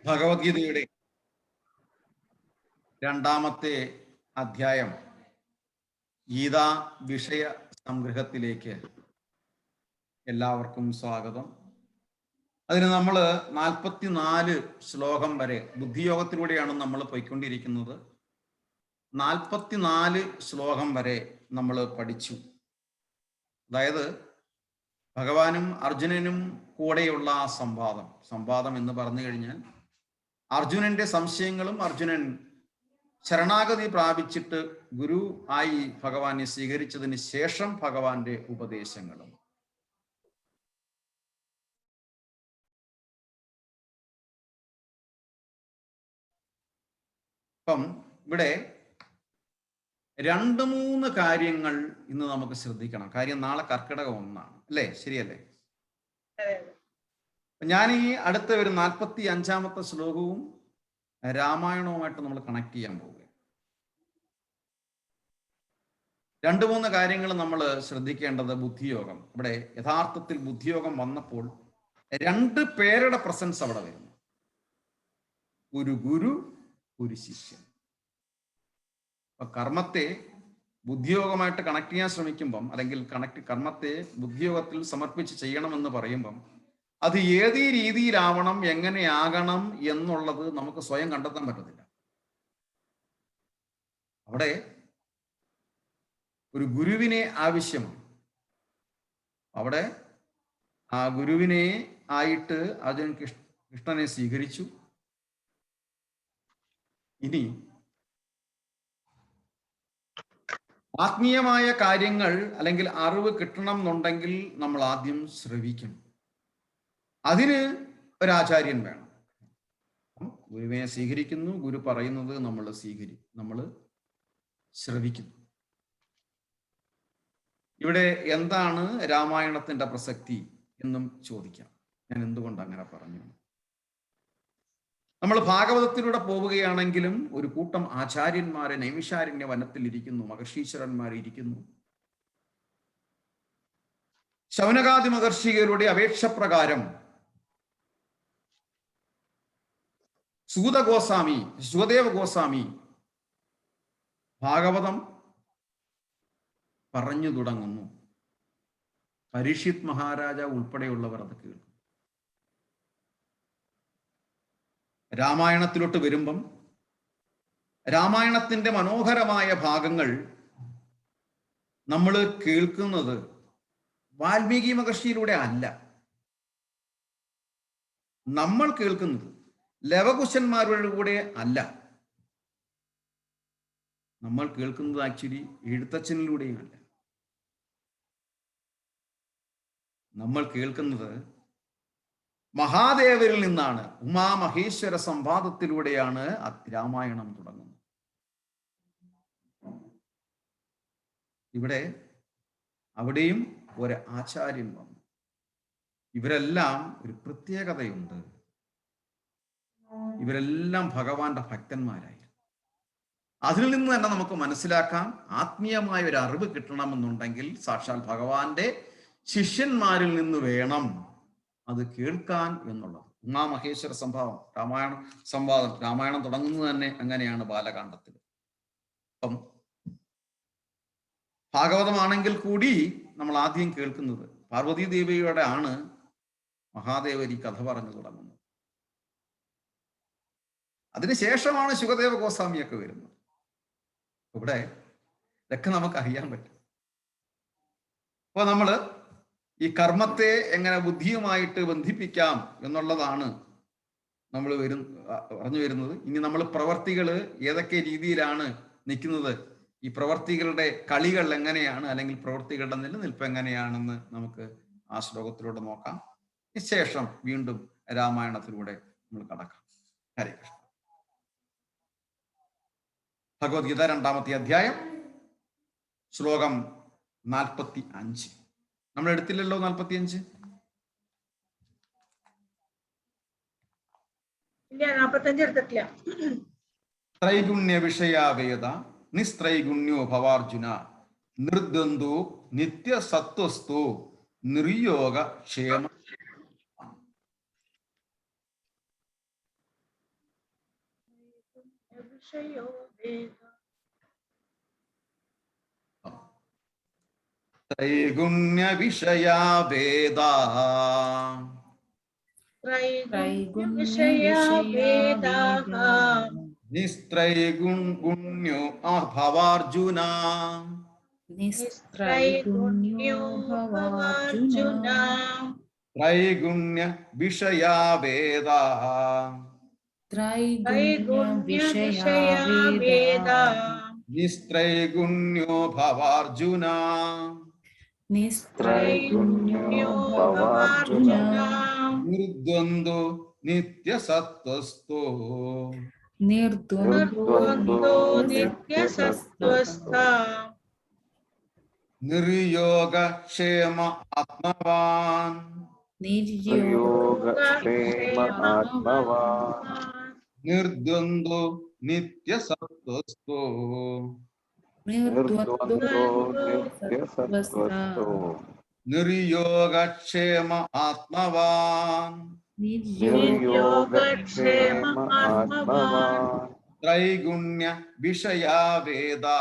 ഭഗവത്ഗീതയുടെ രണ്ടാമത്തെ അധ്യായം ഗീതാ വിഷയ സംഗ്രഹത്തിലേക്ക് എല്ലാവർക്കും സ്വാഗതം. അതിന് നമ്മൾ 44 ശ്ലോകം വരെ ബുദ്ധിയോഗത്തിലൂടെയാണ് നമ്മൾ പോയിക്കൊണ്ടിരിക്കുന്നത്. 44 ശ്ലോകം വരെ നമ്മൾ പഠിച്ചു. അതായത് ഭഗവാനും അർജുനനും കൂടെയുള്ള ആ സംവാദം എന്ന് പറഞ്ഞു കഴിഞ്ഞാൽ അർജുനന്റെ സംശയങ്ങളും അർജുനൻ ശരണാഗതി പ്രാപിച്ചിട്ട് ഗുരു ആയി ഭഗവാനെ സ്വീകരിച്ചതിന് ശേഷം ഭഗവാന്റെ ഉപദേശങ്ങളും. അപ്പം ഇവിടെ 2-3 കാര്യങ്ങൾ ഇന്ന് നമുക്ക് ശ്രദ്ധിക്കണം. കാര്യം നാളെ കർക്കിടകം 1 അല്ലേ? ശരിയല്ലേ? ഞാൻ ഈ അടുത്ത ഒരു 45-ാമത്തെ ശ്ലോകവും രാമായണവുമായിട്ട് നമ്മൾ കണക്ട് ചെയ്യാൻ പോവുക. 2-3 കാര്യങ്ങൾ നമ്മൾ ശ്രദ്ധിക്കേണ്ടത്. ബുദ്ധിയോഗം, ഇവിടെ യഥാർത്ഥത്തിൽ ബുദ്ധിയോഗം വന്നപ്പോൾ 2 പേരുടെ പ്രസൻസ് അവിടെ വരുന്നു. ഒരു ഗുരു, ഒരു ശിഷ്യൻ. അപ്പൊ കർമ്മത്തെ ബുദ്ധിയോഗമായിട്ട് കണക്ട് ചെയ്യാൻ ശ്രമിക്കുമ്പം, അല്ലെങ്കിൽ കർമ്മത്തെ ബുദ്ധിയോഗത്തിൽ സമർപ്പിച്ച് ചെയ്യണമെന്ന് പറയുമ്പം അത് ഏത് രീതിയിലാവണം, എങ്ങനെയാകണം എന്നുള്ളത് നമുക്ക് സ്വയം കണ്ടെത്താൻ പറ്റത്തില്ല. അവിടെ ഒരു ഗുരുവിനെ ആവശ്യമാണ്. അവിടെ ആ ഗുരുവിനെ ആയിട്ട് അർജുനൻ കൃഷ്ണനെ സ്വീകരിച്ചു. ഇനി ആത്മീയമായ കാര്യങ്ങൾ അല്ലെങ്കിൽ അറിവ് കിട്ടണം എന്നുണ്ടെങ്കിൽ നമ്മൾ ആദ്യം ശ്രവിക്കണം. അതിന് ഒരാചാര്യൻ വേണം. ഗുരുവിനെ സ്വീകരിക്കുന്നു, ഗുരു പറയുന്നത് നമ്മൾ ശ്രവിക്കുന്നു. ഇവിടെ എന്താണ് രാമായണത്തിന്റെ പ്രസക്തി എന്നും ചോദിക്കാം. ഞാൻ എന്തുകൊണ്ട് അങ്ങനെ പറഞ്ഞു? നമ്മൾ ഭാഗവതത്തിലൂടെ പോവുകയാണെങ്കിലും ഒരു കൂട്ടം ആചാര്യന്മാരെ നൈമിഷാരണ്യ വനത്തിൽ ഇരിക്കുന്നു, മഹർഷീശ്വരന്മാർ ഇരിക്കുന്നു. ശൗനകാദി മഹർഷികളുടെ അപേക്ഷ പ്രകാരം സുഖദേവ ഗോസ്വാമി ഭാഗവതം പറഞ്ഞു തുടങ്ങുന്നു. പരീക്ഷിത് മഹാരാജാവ് ഉൾപ്പെടെയുള്ളവർ അത് കേൾക്കും. രാമായണത്തിലോട്ട് വരുമ്പം രാമായണത്തിന്റെ മനോഹരമായ ഭാഗങ്ങൾ നമ്മൾ കേൾക്കുന്നത് വാൽമീകി മഹർഷിയിലൂടെ അല്ല. നമ്മൾ കേൾക്കുന്നത് ലവകുശന്മാരുടെ കൂടെ അല്ല. നമ്മൾ കേൾക്കുന്നത് ആക്ച്വലി എഴുത്തച്ഛനിലൂടെയും അല്ല. നമ്മൾ കേൾക്കുന്നത് മഹാദേവരിൽ നിന്നാണ്. ഉമാമഹേശ്വര സംവാദത്തിലൂടെയാണ് രാമായണം തുടങ്ങുന്നത്. അവിടെയും ഒരു ആചാര്യൻ വന്നു. ഇവരെല്ലാം ഒരു പ്രത്യേകതയുണ്ട്. ഇവരെല്ലാം ഭഗവാന്റെ ഭക്തന്മാരായി. അതിൽ നിന്ന് തന്നെ നമുക്ക് മനസ്സിലാക്കാം, ആത്മീയമായ ഒരു അറിവ് കിട്ടണമെന്നുണ്ടെങ്കിൽ സാക്ഷാൽ ഭഗവാന്റെ ശിഷ്യന്മാരിൽ നിന്ന് വേണം അത് കേൾക്കാൻ എന്നുള്ളത്. ഉമാമഹേശ്വര സംവാദം രാമായണം തുടങ്ങുന്നത് തന്നെ അങ്ങനെയാണ്, ബാലകാണ്ഡത്തിൽ. അപ്പം ഭാഗവതമാണെങ്കിൽ കൂടി നമ്മൾ ആദ്യം കേൾക്കുന്നത് പാർവതീ ദേവിയുടെ ആണ് മഹാദേവരി കഥ പറഞ്ഞു തുടങ്ങുന്നത്. അതിനുശേഷമാണ് ശുകദേവ ഗോസ്വാമിയൊക്കെ വരുന്നത്. ഇവിടെ ഇതൊക്കെ നമുക്ക് അറിയാൻ പറ്റും. അപ്പൊ നമ്മള് ഈ കർമ്മത്തെ എങ്ങനെ ബുദ്ധിയുമായിട്ട് ബന്ധിപ്പിക്കാം എന്നുള്ളതാണ് നമ്മൾ പറഞ്ഞു വരുന്നത്. ഇനി നമ്മൾ പ്രവർത്തികൾ ഏതൊക്കെ രീതിയിലാണ് നിൽക്കുന്നത്, ഈ പ്രവർത്തികളുടെ കളികൾ എങ്ങനെയാണ്, അല്ലെങ്കിൽ പ്രവർത്തികളുടെ നിലനിൽപ്പ് എങ്ങനെയാണെന്ന് നമുക്ക് ആ ശ്ലോകത്തിലൂടെ നോക്കാം. ശേഷം വീണ്ടും രാമായണത്തിലൂടെ നമ്മൾ കടക്കാം. ഹരേ കൃഷ്ണ. ഭഗവത്ഗീത 2-ാമത്തെ അധ്യായം ശ്ലോകം 45. നമ്മൾ എടുത്തില്ലല്ലോ 45. ത്രൈഗുണ്യ വിഷയാ വേദ നിസ്ത്രൈഗുണ്യോ ഭവാർജുന നിർദ്വന്ദ്വോ നിത്യസത്വസ്തോ നിർയോഗ ക്ഷേമ. विषयो वेद त्रैगुण्य विषया वेदा त्रैगुण्यविषया वेदाः निस्त्रैगुण्यो भवार्जुन निस्त्रैगुण्यो भवार्जुन त्रैगुण्य विषया वेदा त्रैगुण्यविषया वेदा निस्त्रैगुण्यो भवार्जुन निस्त्रैगुण्यो भवार्जुन निर्द्वन्द्वो नित्यसत्त्वस्थो निर्द्वन्द्वो नित्यसत्त्वस्थः निर्योगक्षेम आत्मवान् निर्योगक्षेम आत्मवान् निर्द्वन्द्वो नित्यसत्त्वस्थो निर्द्वन्द्वो नित्यसत्त्वस्थो निर्योगक्षेम आत्मवान् निर्योगक्षेम आत्मवान् त्रैगुण्य विषया वेदा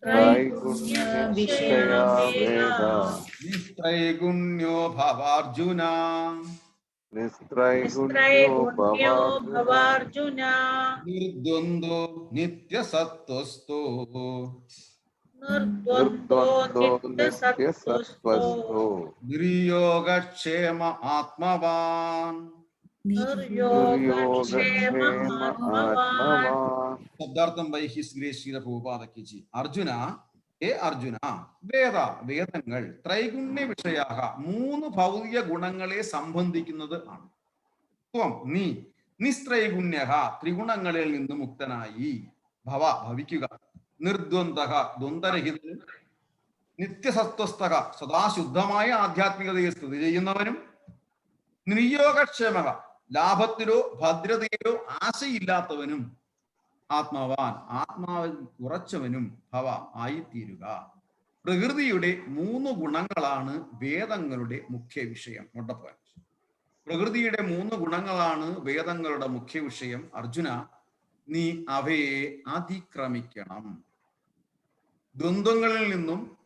त्रैगुण्यविषया वेदा निस्त्रैगुण्यो भवार्जुन निस्त्रैगुण्यो भवार्जुन निर्द्वन्द्वो नित्यसत्त्वस्थो निर्द्वन्द्वो नित्यसत्त्वस्थो निर्योगक्षेम आत्मवान् निर्योगक्षेम आत्मवान् ശബ്ദാർത്ഥം by his grace Srila Prabhupada കി അർജുന ഏ അർജുന വേദങ്ങൾ ത്രൈഗുണ്യ വിഷയാഹ മൂന്ന് ഭൗതിക ഗുണങ്ങളെ സംബന്ധിക്കുന്നത് ആണ്. ത്വം നീ നിസ്ത്രൈഗുണ്യ ത്രിഗുണങ്ങളിൽ നിന്ന് മുക്തനായി ഭവിക്കുക. നിർദ്വന്ദ് ദ്വന്ദ്വരഹിതനും നിത്യസത്വസ്ഥ സദാശുദ്ധമായ ആധ്യാത്മികതയെ സ്ഥിതി ചെയ്യുന്നവനും നിയോഗക്ഷേമ ലാഭത്തിലോ ഭദ്രതയിലോ ആശയില്ലാത്തവനും ആത്മാവാൻ ആത്മാവിൽ ഉറച്ചവനും ഭവ ആയിത്തീരുക. പ്രകൃതിയുടെ മൂന്ന് ഗുണങ്ങളാണ് വേദങ്ങളുടെ മുഖ്യ വിഷയം. പ്രകൃതിയുടെ മൂന്ന് ഗുണങ്ങളാണ് വേദങ്ങളുടെ മുഖ്യ വിഷയം. അർജുന, നീ അവയെ അതിക്രമിക്കണം. ദ്വന്ദ്വങ്ങളിൽ നിന്നും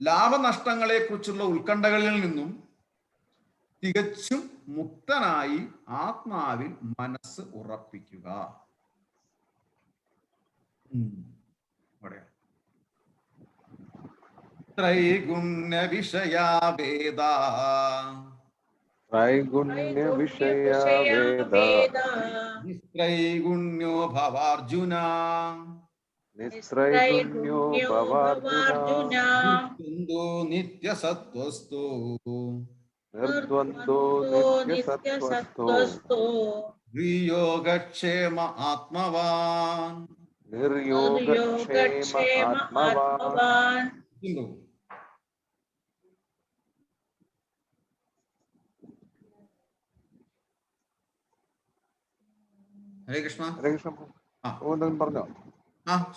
ലാഭനഷ്ടങ്ങളെ കുറിച്ചുള്ള ഉത്കണ്ഠകളിൽ നിന്നും തികച്ചും മുക്തനായി ആത്മാവിൽ മനസ്സ് ഉറപ്പിക്കുക. ത്രൈഗുണ്യ വിഷയാ വേദ त्रैगुण्यविषया वेदा നിസ്ത്രൈഗുണ്യോ ഭവാർജുന निस्त्रैगुण्यो भवार्जुन നിർദ്വന്ദ്വോ നിത്യസത്വസ്ഥോ निर्द्वन्द्वो नित्यसत्त्वस्थो യോഗക്ഷേമ ആത്മവാൻ. निर्योगक्षेम आत्मवान् ഹരേ കൃഷ്ണ. ഹരേ കൃഷ്ണ. പറഞ്ഞോ.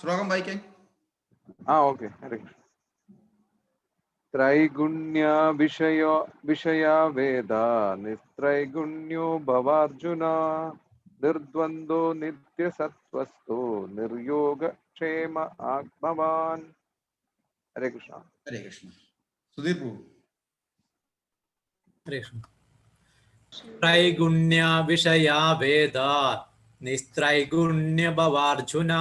ശ്ലോകം വായിക്കാൻ. ഓക്കെ. ഹരേ കൃഷ്ണ. त्रैगुण्य विषया वेदा निस्त्रैगुण्यो भवार्जुन निर्द्वन्द्वो नित्यसत्त्वस्थो निर्योगक्षेम आत्मवान्. हरे कृष्ण. ഹരേ കൃഷ്ണ. സുധീർ പ്രഭു. ഹരേ കൃഷ്ണ. ത്രൈഗുണ്യ വിഷയാ വേദാ നിസ്ത്രൈഗുണ്യ ഭവാർജുന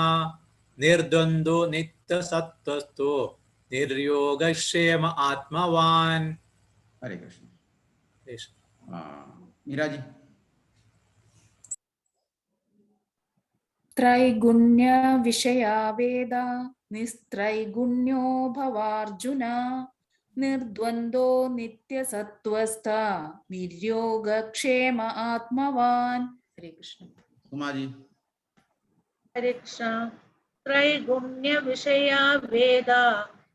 നിർദ്വന്ദ്വോ നിത്യസത്വസ്ഥോ നിർയോഗക്ഷേമ ആത്മവാൻ. ഹരേ കൃഷ്ണ. മീരാജി. ത്രൈഗുണ്യ വിഷയാ വേദ നിസ്ത്രൈഗുണ്യോ ഭവാർജുന നിർദ്വന്ദ്വോ നിത്യസത്വസ്ഥ നിർയോഗക്ഷേമ ആത്മവാൻ. ഹരേ കൃഷ്ണ. സുമാജി. ഹരേ കൃഷ്ണ. ത്രൈഗുണ്യ വിഷയാ വേദ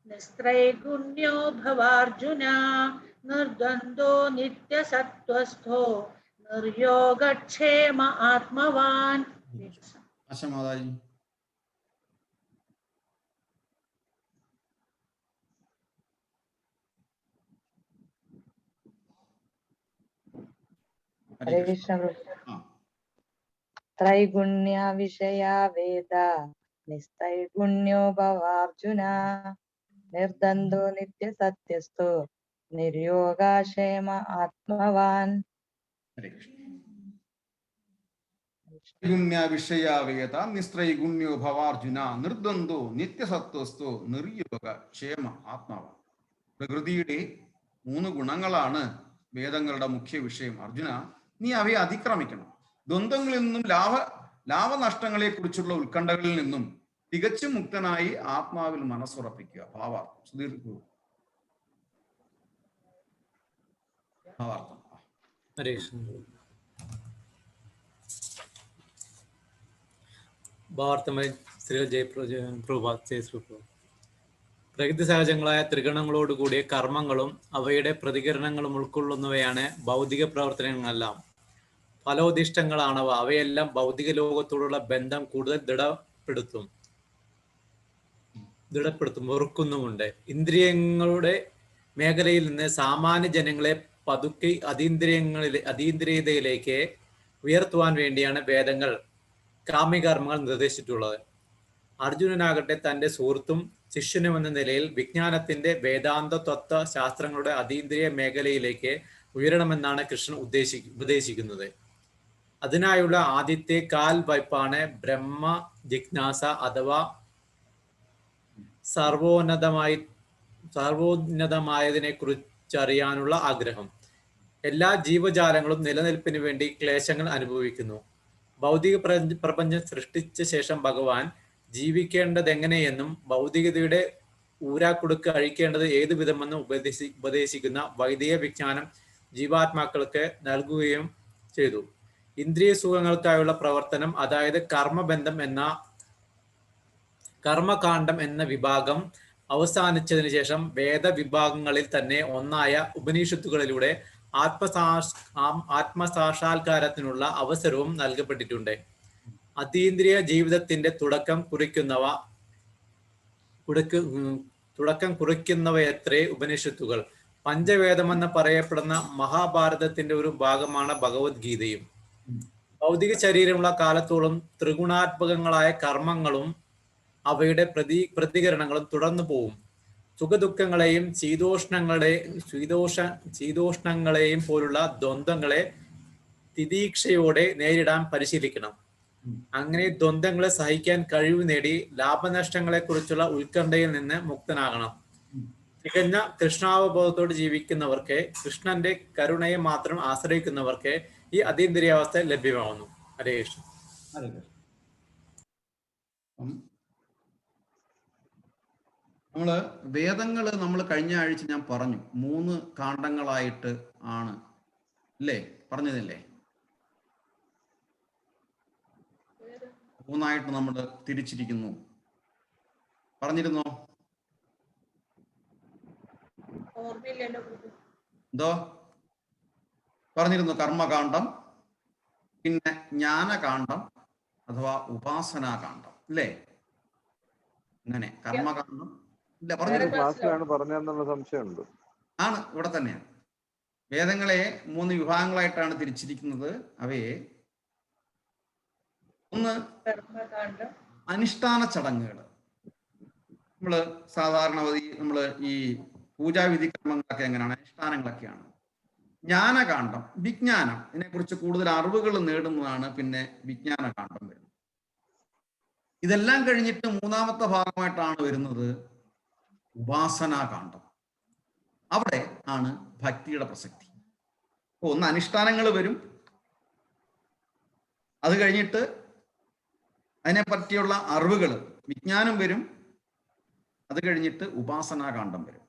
നിസ്ത്രൈഗുണ്യോ ഭവാർജുന നിർദ്വന്ദ്വോ നിത്യസത്വസ്ഥോ നിർയോഗക്ഷേമ ആത്മവാൻ. അശമാതാജി. ഹരേ കൃഷ്ണ. त्रैगुण्य विषया वेद निस्त्रैगुण्यो भवार्जुन निर्द्वन्द्वो नित्यसत्यस्तु निर्योगक्षेम आत्मवान्. ഹരേ കൃഷ്ണ. ത്രൈഗുണ്യ വിഷയാവേദ നിസ്ത്രൈഗുണ്യോ ഭവാർജുന നിർദ്വന്ദ്വോ നിത്യസത്വസ്തോ നിർയോഗ ക്ഷേമ ആത്മാവ്. പ്രകൃതിയുടെ 3 ഗുണങ്ങളാണ് വേദങ്ങളുടെ മുഖ്യ വിഷയം. അർജുന, നീ അവയെ അതിക്രമിക്കണം. ദ്വന്ദ്ങ്ങളിൽ നിന്നും ലാഭനഷ്ടങ്ങളെ കുറിച്ചുള്ള ഉത്കണ്ഠകളിൽ നിന്നും തികച്ചും മുക്തനായി ആത്മാവിൽ മനസ്സുറപ്പിക്കുക. ഭാവാർത്ഥം ഭാവാർത്ഥം ഹരേ കൃഷ്ണ. ഭാവാർത്ഥമായി ശ്രീ ജയപ്രഭാത്. പ്രകൃതി സഹജങ്ങളായ ത്രിഗുണങ്ങളോടുകൂടിയ കർമ്മങ്ങളും അവയുടെ പ്രതികരണങ്ങളും ഉൾക്കൊള്ളുന്നവയാണ് ഭൗതിക പ്രവർത്തനങ്ങളെല്ലാം. ഫലോദിഷ്ടങ്ങളാണവ. അവയെല്ലാം ഭൗതിക ലോകത്തോടുള്ള ബന്ധം കൂടുതൽ ദൃഢപ്പെടുത്തും വെറുക്കുന്നുമുണ്ട്. ഇന്ദ്രിയങ്ങളുടെ മേഖലയിൽ നിന്ന് സാമാന്യ ജനങ്ങളെ പതുക്കെ അതീന്ദ്രിയതയിലേക്ക് ഉയർത്തുവാൻ വേണ്ടിയാണ് വേദങ്ങൾ കാമ്യകർമ്മങ്ങൾ നിർദ്ദേശിച്ചിട്ടുള്ളത്. അർജുനനാകട്ടെ തന്റെ സുഹൃത്തും ശിഷ്യനുമെന്ന നിലയിൽ വിജ്ഞാനത്തിന്റെ വേദാന്ത തത്വ ശാസ്ത്രങ്ങളുടെ അതീന്ദ്രിയ മേഖലയിലേക്ക് ഉയരണമെന്നാണ് കൃഷ്ണൻ ഉപദേശിക്കുന്നത്. അതിനായുള്ള ആദ്യത്തെ കാൽവയ്പാണ് ബ്രഹ്മ ജിജ്ഞാസ അഥവാ സർവോന്നതമായതിനെ കുറിച്ചറിയാനുള്ള ആഗ്രഹം. എല്ലാ ജീവജാലങ്ങളും നിലനിൽപ്പിന് വേണ്ടി ക്ലേശങ്ങൾ അനുഭവിക്കുന്നു. ഭൗതിക പ്രപഞ്ചം സൃഷ്ടിച്ച ശേഷം ഭഗവാൻ ജീവിക്കേണ്ടതെങ്ങനെയെന്നും ഭൗതികതയുടെ ഊരാക്കുടുക്ക് അഴിക്കേണ്ടത് ഏതു വിധമെന്നും ഉപദേശിക്കുന്ന വൈദിക വിജ്ഞാനം ജീവാത്മാക്കൾക്ക് നൽകുകയും ചെയ്തു. ഇന്ദ്രിയ സുഖങ്ങൾക്കായുള്ള പ്രവർത്തനം, അതായത് കർമ്മകാണ്ഡം എന്ന വിഭാഗം അവസാനിച്ചതിന് ശേഷം വേദവിഭാഗങ്ങളിൽ തന്നെ ഒന്നായ ഉപനിഷത്തുകളിലൂടെ ആത്മസാക്ഷാത്കാരത്തിനുള്ള അവസരവും നൽകപ്പെട്ടിട്ടുണ്ട്. അതീന്ദ്രിയ ജീവിതത്തിന്റെ തുടക്കം കുറിക്കുന്നവയത്രേ ഉപനിഷത്തുകൾ. പഞ്ചവേദമെന്ന് പറയപ്പെടുന്ന മഹാഭാരതത്തിന്റെ ഒരു ഭാഗമാണ് ഭഗവത്ഗീതയും. ഭൗതിക ശരീരമുള്ള കാലത്തോളം ത്രിഗുണാത്മകങ്ങളായ കർമ്മങ്ങളും അവയുടെ പ്രതികരണങ്ങളും തുടർന്നു പോവും. സുഖദുഃഖങ്ങളെയും ശീതോഷ്ണങ്ങളെയും പോലുള്ള ദ്വന്ദ്ങ്ങളെ തിദീക്ഷയോടെ നേരിടാൻ പരിശീലിക്കണം. അങ്ങനെ ദ്വന്ദ്ങ്ങളെ സഹിക്കാൻ കഴിവ് നേടി ലാഭനഷ്ടങ്ങളെ കുറിച്ചുള്ള ഉത്കണ്ഠയിൽ നിന്ന് മുക്തനാകണം. തികഞ്ഞ കൃഷ്ണാവബോധത്തോട് ജീവിക്കുന്നവർക്ക്, കൃഷ്ണന്റെ കരുണയെ മാത്രം ആശ്രയിക്കുന്നവർക്ക് ഈ അതീന്ദ്രിയാവസ്ഥ ലഭ്യമാവുന്നു. ഹരേ കൃഷ്ണ. നമ്മള് വേദങ്ങള് നമ്മൾ കഴിഞ്ഞ ആഴ്ച ഞാൻ പറഞ്ഞു 3 കാണ്ഡങ്ങളായിട്ട് ആണ് അല്ലേ പറഞ്ഞതില്ലേ? 3 നമ്മൾ തിരിച്ചിരിക്കുന്നു. പറഞ്ഞിരുന്നോ? എന്തോ പറഞ്ഞിരുന്നു? കർമ്മകാന്ഡം, പിന്നെ ജ്ഞാനകാന്ഡം അഥവാ ഉപാസനാകാന്ഡം അല്ലേ? അങ്ങനെ കർമ്മകാന്ഡം ഇല്ല പറഞ്ഞിരുന്നു. ക്ലാസ്സിലാണ് പറഞ്ഞെന്നുള്ള സംശയമുണ്ട്. ആണ്, ഇവിടെ തന്നെയാണ്. വേദങ്ങളെ 3 വിഭാഗങ്ങളായിട്ടാണ് തിരിച്ചിരിക്കുന്നത്. അവയെ ഒന്ന് അനുഷ്ഠാന ചടങ്ങുകൾ. നമ്മള് സാധാരണഗതി നമ്മള് ഈ പൂജാവിധി കർമ്മങ്ങളൊക്കെ എങ്ങനെയാണ്? അനുഷ്ഠാനങ്ങളൊക്കെയാണ്. ജ്ഞാനകാന്ഡം, വിജ്ഞാനം, ഇതിനെക്കുറിച്ച് കൂടുതൽ അറിവുകൾ നേടുന്നതാണ് പിന്നെ വിജ്ഞാനകാന്ഡം വരുന്നത്. ഇതെല്ലാം കഴിഞ്ഞിട്ട് 3ാമത്തെ ഭാഗമായിട്ടാണ് വരുന്നത് ഉപാസനാകാന്ഡം. അവിടെ ആണ് ഭക്തിയുടെ പ്രസക്തി. ഒന്ന് അനുഷ്ഠാനങ്ങൾ വരും, അത് കഴിഞ്ഞിട്ട് അതിനെ പറ്റിയുള്ള അറിവുകൾ വിജ്ഞാനം വരും, അത് കഴിഞ്ഞിട്ട് ഉപാസനാകാന്ഡം വരും.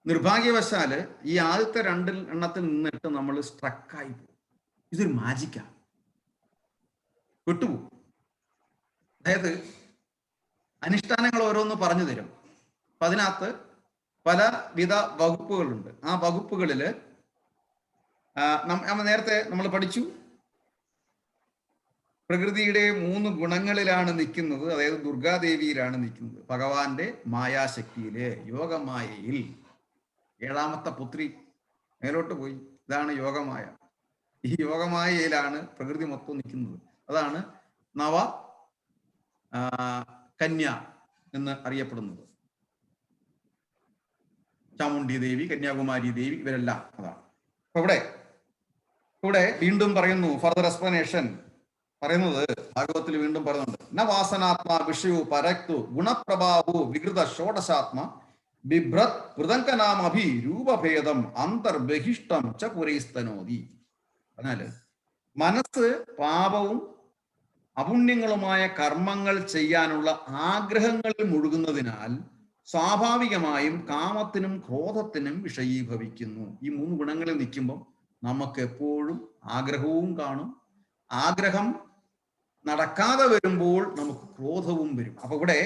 നിർഭാഗ്യവശാല് ഈ ആദ്യത്തെ 2 എണ്ണത്തിൽ നിന്നിട്ട് നമ്മൾ സ്ട്രക്കായി പോകും. ഇതൊരു മാജിക്കാണ്, വിട്ടുപോകും. അതായത് അനുഷ്ഠാനങ്ങൾ ഓരോന്ന് പറഞ്ഞു തരും. അപ്പൊ അതിനകത്ത് പലവിധ വകുപ്പുകളുണ്ട്. ആ വകുപ്പുകളിൽ നേരത്തെ നമ്മൾ പഠിച്ചു, പ്രകൃതിയുടെ 3 ഗുണങ്ങളിലാണ് നിൽക്കുന്നത്. അതായത് ദുർഗാദേവിയിലാണ് നിൽക്കുന്നത്, ഭഗവാന്റെ മായാശക്തിയില്, യോഗമായയിൽ. 7ാമത്തെ പുത്രി മേലോട്ട് പോയി, ഇതാണ് യോഗമായ. ഈ യോഗമായയിലാണ് പ്രകൃതി മൊത്തം നിൽക്കുന്നത്. അതാണ് നവ കന്യ എന്ന് അറിയപ്പെടുന്നത്. ചാമുണ്ഡി ദേവി, കന്യാകുമാരി ദേവി, ഇവരെല്ലാം അതാണ്. അപ്പൊ ഇവിടെ വീണ്ടും പറയുന്നു, ഫർദർ എക്സ്പ്ലനേഷൻ പറയുന്നത് ഭാഗവത്തിൽ വീണ്ടും പറയുന്നുണ്ട്. ന വാസനാത്മ വിഷയു പരക്തു ഗുണപ്രഭാവു വികൃത ഷോഡശാത്മ ബിഭ്രത് പൃഥങ്കനാമഭി രൂപഭേദം അന്തർബഹിഷ്ടം ച പുരൈസ്തനോതി. പറഞ്ഞാല് മനസ്സ് പാപവും അപുണ്യങ്ങളുമായ കർമ്മങ്ങൾ ചെയ്യാനുള്ള ആഗ്രഹങ്ങളിൽ മുഴുകുന്നതിനാൽ സ്വാഭാവികമായും കാമത്തിനും ക്രോധത്തിനും വിഷയീഭവിക്കുന്നു. ഈ 3 ഗുണങ്ങളിൽ നിൽക്കുമ്പോൾ നമുക്ക് എപ്പോഴും ആഗ്രഹവും കാണും. ആഗ്രഹം നടക്കാതെ വരുമ്പോൾ നമുക്ക് ക്രോധവും വരും. അപ്പൊ ഇവിടെ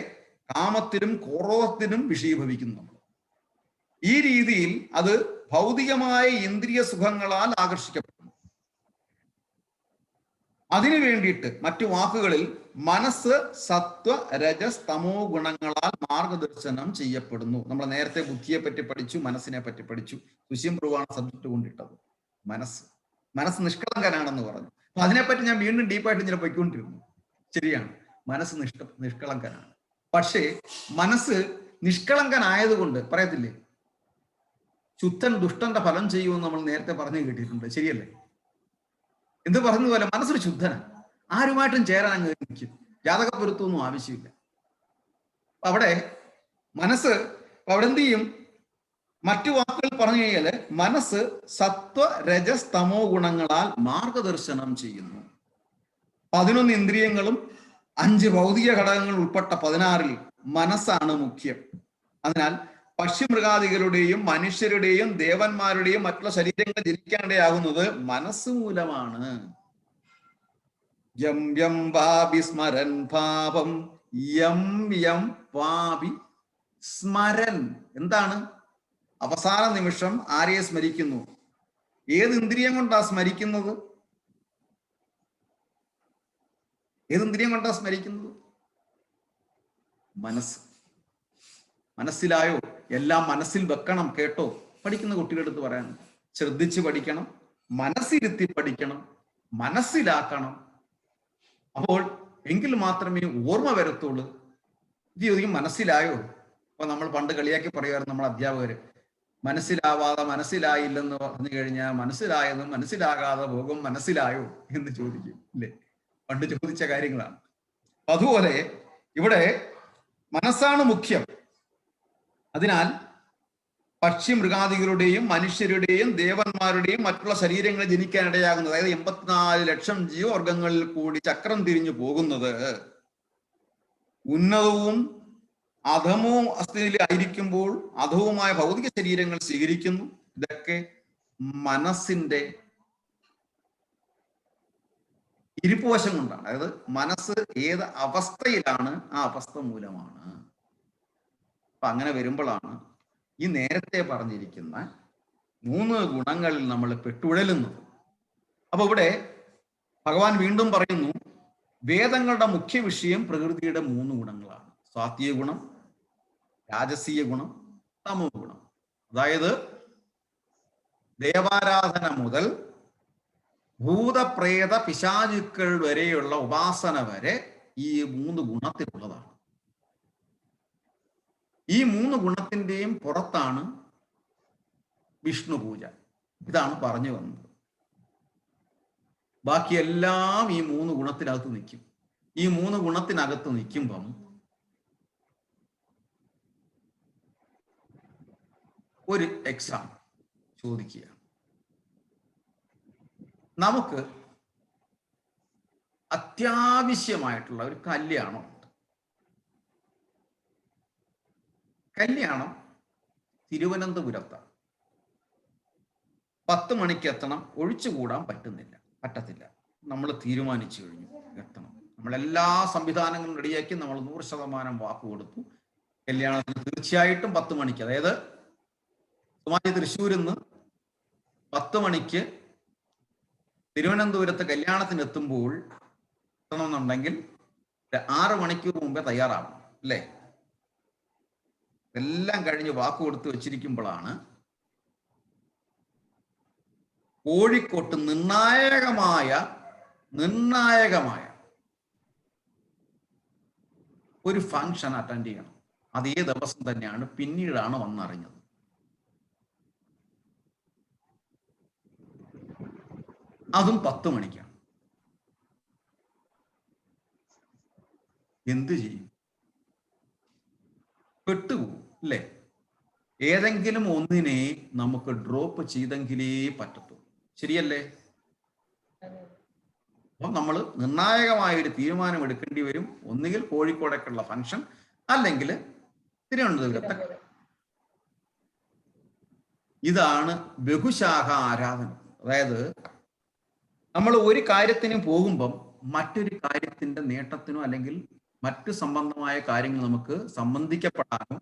കാമത്തിനും ക്രോധത്തിനും വിഷയീഭവിക്കുന്നു നമ്മൾ. ഈ രീതിയിൽ അത് ഭൗതികമായ ഇന്ദ്രിയ സുഖങ്ങളാൽ ആകർഷിക്കപ്പെടുന്നു. അതിനു വേണ്ടിയിട്ട് മറ്റു വാക്കുകളിൽ മനസ്സ് സത്വ രജസ് തമോ ഗുണങ്ങളാൽ മാർഗദർശനം ചെയ്യപ്പെടുന്നു. നമ്മൾ നേരത്തെ ബുദ്ധിയെ പറ്റി പഠിച്ചു, മനസ്സിനെ പറ്റി പഠിച്ചു. സുശ്യം പ്രഭുവാണ് സബ്ജക്ട് കൊണ്ടിട്ടത്. മനസ്സ് നിഷ്കളങ്കനാണെന്ന് പറഞ്ഞു. അപ്പൊ അതിനെപ്പറ്റി ഞാൻ വീണ്ടും ഡീപ്പായിട്ട് ഇങ്ങനെ പോയിക്കൊണ്ടിരുന്നു. ശരിയാണ്, മനസ്സ് നിഷ്കളങ്കനാണ്. പക്ഷേ മനസ്സ് നിഷ്കളങ്കനായതുകൊണ്ട് പറയത്തില്ലേ, ശുദ്ധൻ ദുഷ്ടന്റെ ഫലം ചെയ്യുമെന്ന് നമ്മൾ നേരത്തെ പറഞ്ഞു കേട്ടിട്ടുണ്ട്. ശരിയല്ലേ? എന്ത് പറഞ്ഞതുപോലെ മനസ്സൊരു ശുദ്ധനാണ്. ആരുമായിട്ടും ചേരാൻ അങ്ങ് നിൽക്കും. ജാതകപ്പൊരുത്തൊന്നും ആവശ്യമില്ല. അവിടെ മനസ്സ് അവിടെ എന്ത് ചെയ്യും? മറ്റു വാക്കുകൾ പറഞ്ഞു കഴിഞ്ഞാല് മനസ്സ് സത്വ രജസ് തമോ ഗുണങ്ങളാൽ മാർഗദർശനം ചെയ്യുന്നു. 11 ഇന്ദ്രിയങ്ങളും 5 ഭൗതിക ഘടകങ്ങൾ ഉൾപ്പെട്ട 16-ൽ മനസ്സാണ് മുഖ്യം. അതിനാൽ പക്ഷിമൃഗാദികളുടെയും മനുഷ്യരുടെയും ദേവന്മാരുടെയും മറ്റുള്ള ശരീരങ്ങൾ ജനിക്കാണ്ടയാകുന്നത് മനസ്സ് മൂലമാണ്. യം യം പാപി സ്മരൻ പാപം യം യം പാപി സ്മരൻ. എന്താണ്? അവസാന നിമിഷം ആരെയെ സ്മരിക്കുന്നു? ഏത് ഇന്ദ്രിയം കൊണ്ടാ സ്മരിക്കുന്നത്? ഏത് ഇന്ദ്രിയം കൊണ്ടാ സ്മരിക്കുന്നത്? മനസ്സ്. മനസ്സിലായോ? എല്ലാം മനസ്സിൽ വെക്കണം. കേട്ടോ? പഠിക്കുന്ന കുട്ടികളുടെ അടുത്ത് പറയാൻ ശ്രദ്ധിച്ച് പഠിക്കണം, മനസ്സിരുത്തി പഠിക്കണം, മനസ്സിലാക്കണം. അപ്പോൾ എങ്കിൽ മാത്രമേ ഓർമ്മ വരത്തുള്ളൂ. ഇത് ചോദിക്കും മനസ്സിലായോ? അപ്പൊ നമ്മൾ പണ്ട് കളിയാക്കി പറയുമായിരുന്നു നമ്മൾ അധ്യാപകര്, മനസ്സിലാവാതെ മനസ്സിലായില്ലെന്ന് പറഞ്ഞു കഴിഞ്ഞാൽ മനസ്സിലായതും മനസ്സിലാകാതെ പോകും, മനസ്സിലായോ എന്ന് ചോദിക്കും. ഇല്ലേ? പണ്ട് ചോദിച്ച കാര്യങ്ങളാണ്. അതുപോലെ ഇവിടെ മനസ്സാണ് മുഖ്യം. അതിനാൽ പക്ഷി മൃഗാദികളുടെയും മനുഷ്യരുടെയും ദേവന്മാരുടെയും മറ്റുള്ള ശരീരങ്ങൾ ജനിക്കാനിടയാകുന്നത്, അതായത് 84 ലക്ഷം ജീവവർഗങ്ങളിൽ കൂടി ചക്രം തിരിഞ്ഞു പോകുന്നത് ഉന്നതവും അധമവും അസ്ഥിതിയിലായിരിക്കുമ്പോൾ അധവുമായ ഭൗതിക ശരീരങ്ങൾ സ്വീകരിക്കുന്നു. ഇതൊക്കെ മനസ്സിന്റെ ഇരിപ്പുവശം കൊണ്ടാണ്. അതായത് മനസ്സ് ഏത് അവസ്ഥയിലാണ് ആ അവസ്ഥ മൂലമാണ്. അപ്പൊ അങ്ങനെ വരുമ്പോഴാണ് ഈ നേരത്തെ പറഞ്ഞിരിക്കുന്ന 3 ഗുണങ്ങളിൽ നമ്മൾ പെട്ടുഴലുന്നത്. അപ്പൊ ഇവിടെ ഭഗവാൻ വീണ്ടും പറയുന്നു, വേദങ്ങളുടെ മുഖ്യ വിഷയം പ്രകൃതിയുടെ 3 ഗുണങ്ങളാണ്. സാത്വിക ഗുണം, രാജസീയ ഗുണം, തമോ ഗുണം. അതായത് ദേവാരാധന മുതൽ ഭൂതപ്രേത പിശാചുക്കൾ വരെയുള്ള ഉപാസന വരെ ഈ 3 ഗുണത്തിലുള്ളതാണ്. ഈ 3 ഗുണത്തിന്റെയും പുറത്താണ് വിഷ്ണു പൂജ. ഇതാണ് പറഞ്ഞു വന്നത്. ബാക്കിയെല്ലാം ഈ 3 ഗുണത്തിനകത്ത് നിൽക്കും. ഈ 3 ഗുണത്തിനകത്ത് നിൽക്കുമ്പം ഒരു എക്സാം ചോദിക്കുക. നമുക്ക് അത്യാവശ്യമായിട്ടുള്ള ഒരു കല്യാണം തിരുവനന്തപുരത്താണ്. 10 മണിക്ക് എത്തണം. ഒഴിച്ചുകൂടാൻ പറ്റത്തില്ല. നമ്മൾ തീരുമാനിച്ചു കഴിഞ്ഞു എത്തണം. നമ്മളെല്ലാ സംവിധാനങ്ങളും റെഡിയാക്കി നമ്മൾ 100% വാക്ക് കൊടുത്തു. കല്യാണത്തിന് തീർച്ചയായിട്ടും 10 മണിക്ക്, അതായത് തൃശ്ശൂരിൽ നിന്ന് 10 മണിക്ക് തിരുവനന്തപുരത്ത് കല്യാണത്തിന് എത്തുമ്പോൾ എത്തണമെന്നുണ്ടെങ്കിൽ 6 മണിക്കൂർ മുമ്പേ തയ്യാറാവണം. അല്ലേ? എല്ലാം കഴിഞ്ഞ് വാക്ക് കൊടുത്ത് വെച്ചിരിക്കുമ്പോഴാണ് കോഴിക്കോട്ട് നിർണായകമായ ഒരു ഫംഗ്ഷൻ അറ്റൻഡ് ചെയ്യണം. അതേ ദിവസം തന്നെയാണ്, പിന്നീടാണ് വന്നറിഞ്ഞത്. അതും 10 മണിക്കാണ്. എന്ത് ചെയ്യും? പെട്ടുപോകും അല്ലേ? ഏതെങ്കിലും ഒന്നിനെ നമുക്ക് ഡ്രോപ്പ് ചെയ്തെങ്കിലേ പറ്റത്തുള്ളൂ. ശരിയല്ലേ? അപ്പം നമ്മൾ നിർണായകമായ ഒരു തീരുമാനം എടുക്കേണ്ടി വരും. ഒന്നുകിൽ കോഴിക്കോടേക്കുള്ള ഫംഗ്ഷൻ, അല്ലെങ്കിൽ തിരുവനന്തപുരത്തെ. ഇതാണ് ബഹുശാഖ ആരാധന. അതായത് നമ്മൾ ഒരു കാര്യത്തിന് പോകുമ്പം മറ്റൊരു കാര്യത്തിന്റെ നേട്ടത്തിനോ അല്ലെങ്കിൽ മറ്റു സംബന്ധമായ കാര്യങ്ങൾ നമുക്ക് സംബന്ധിക്കപ്പെടാനോ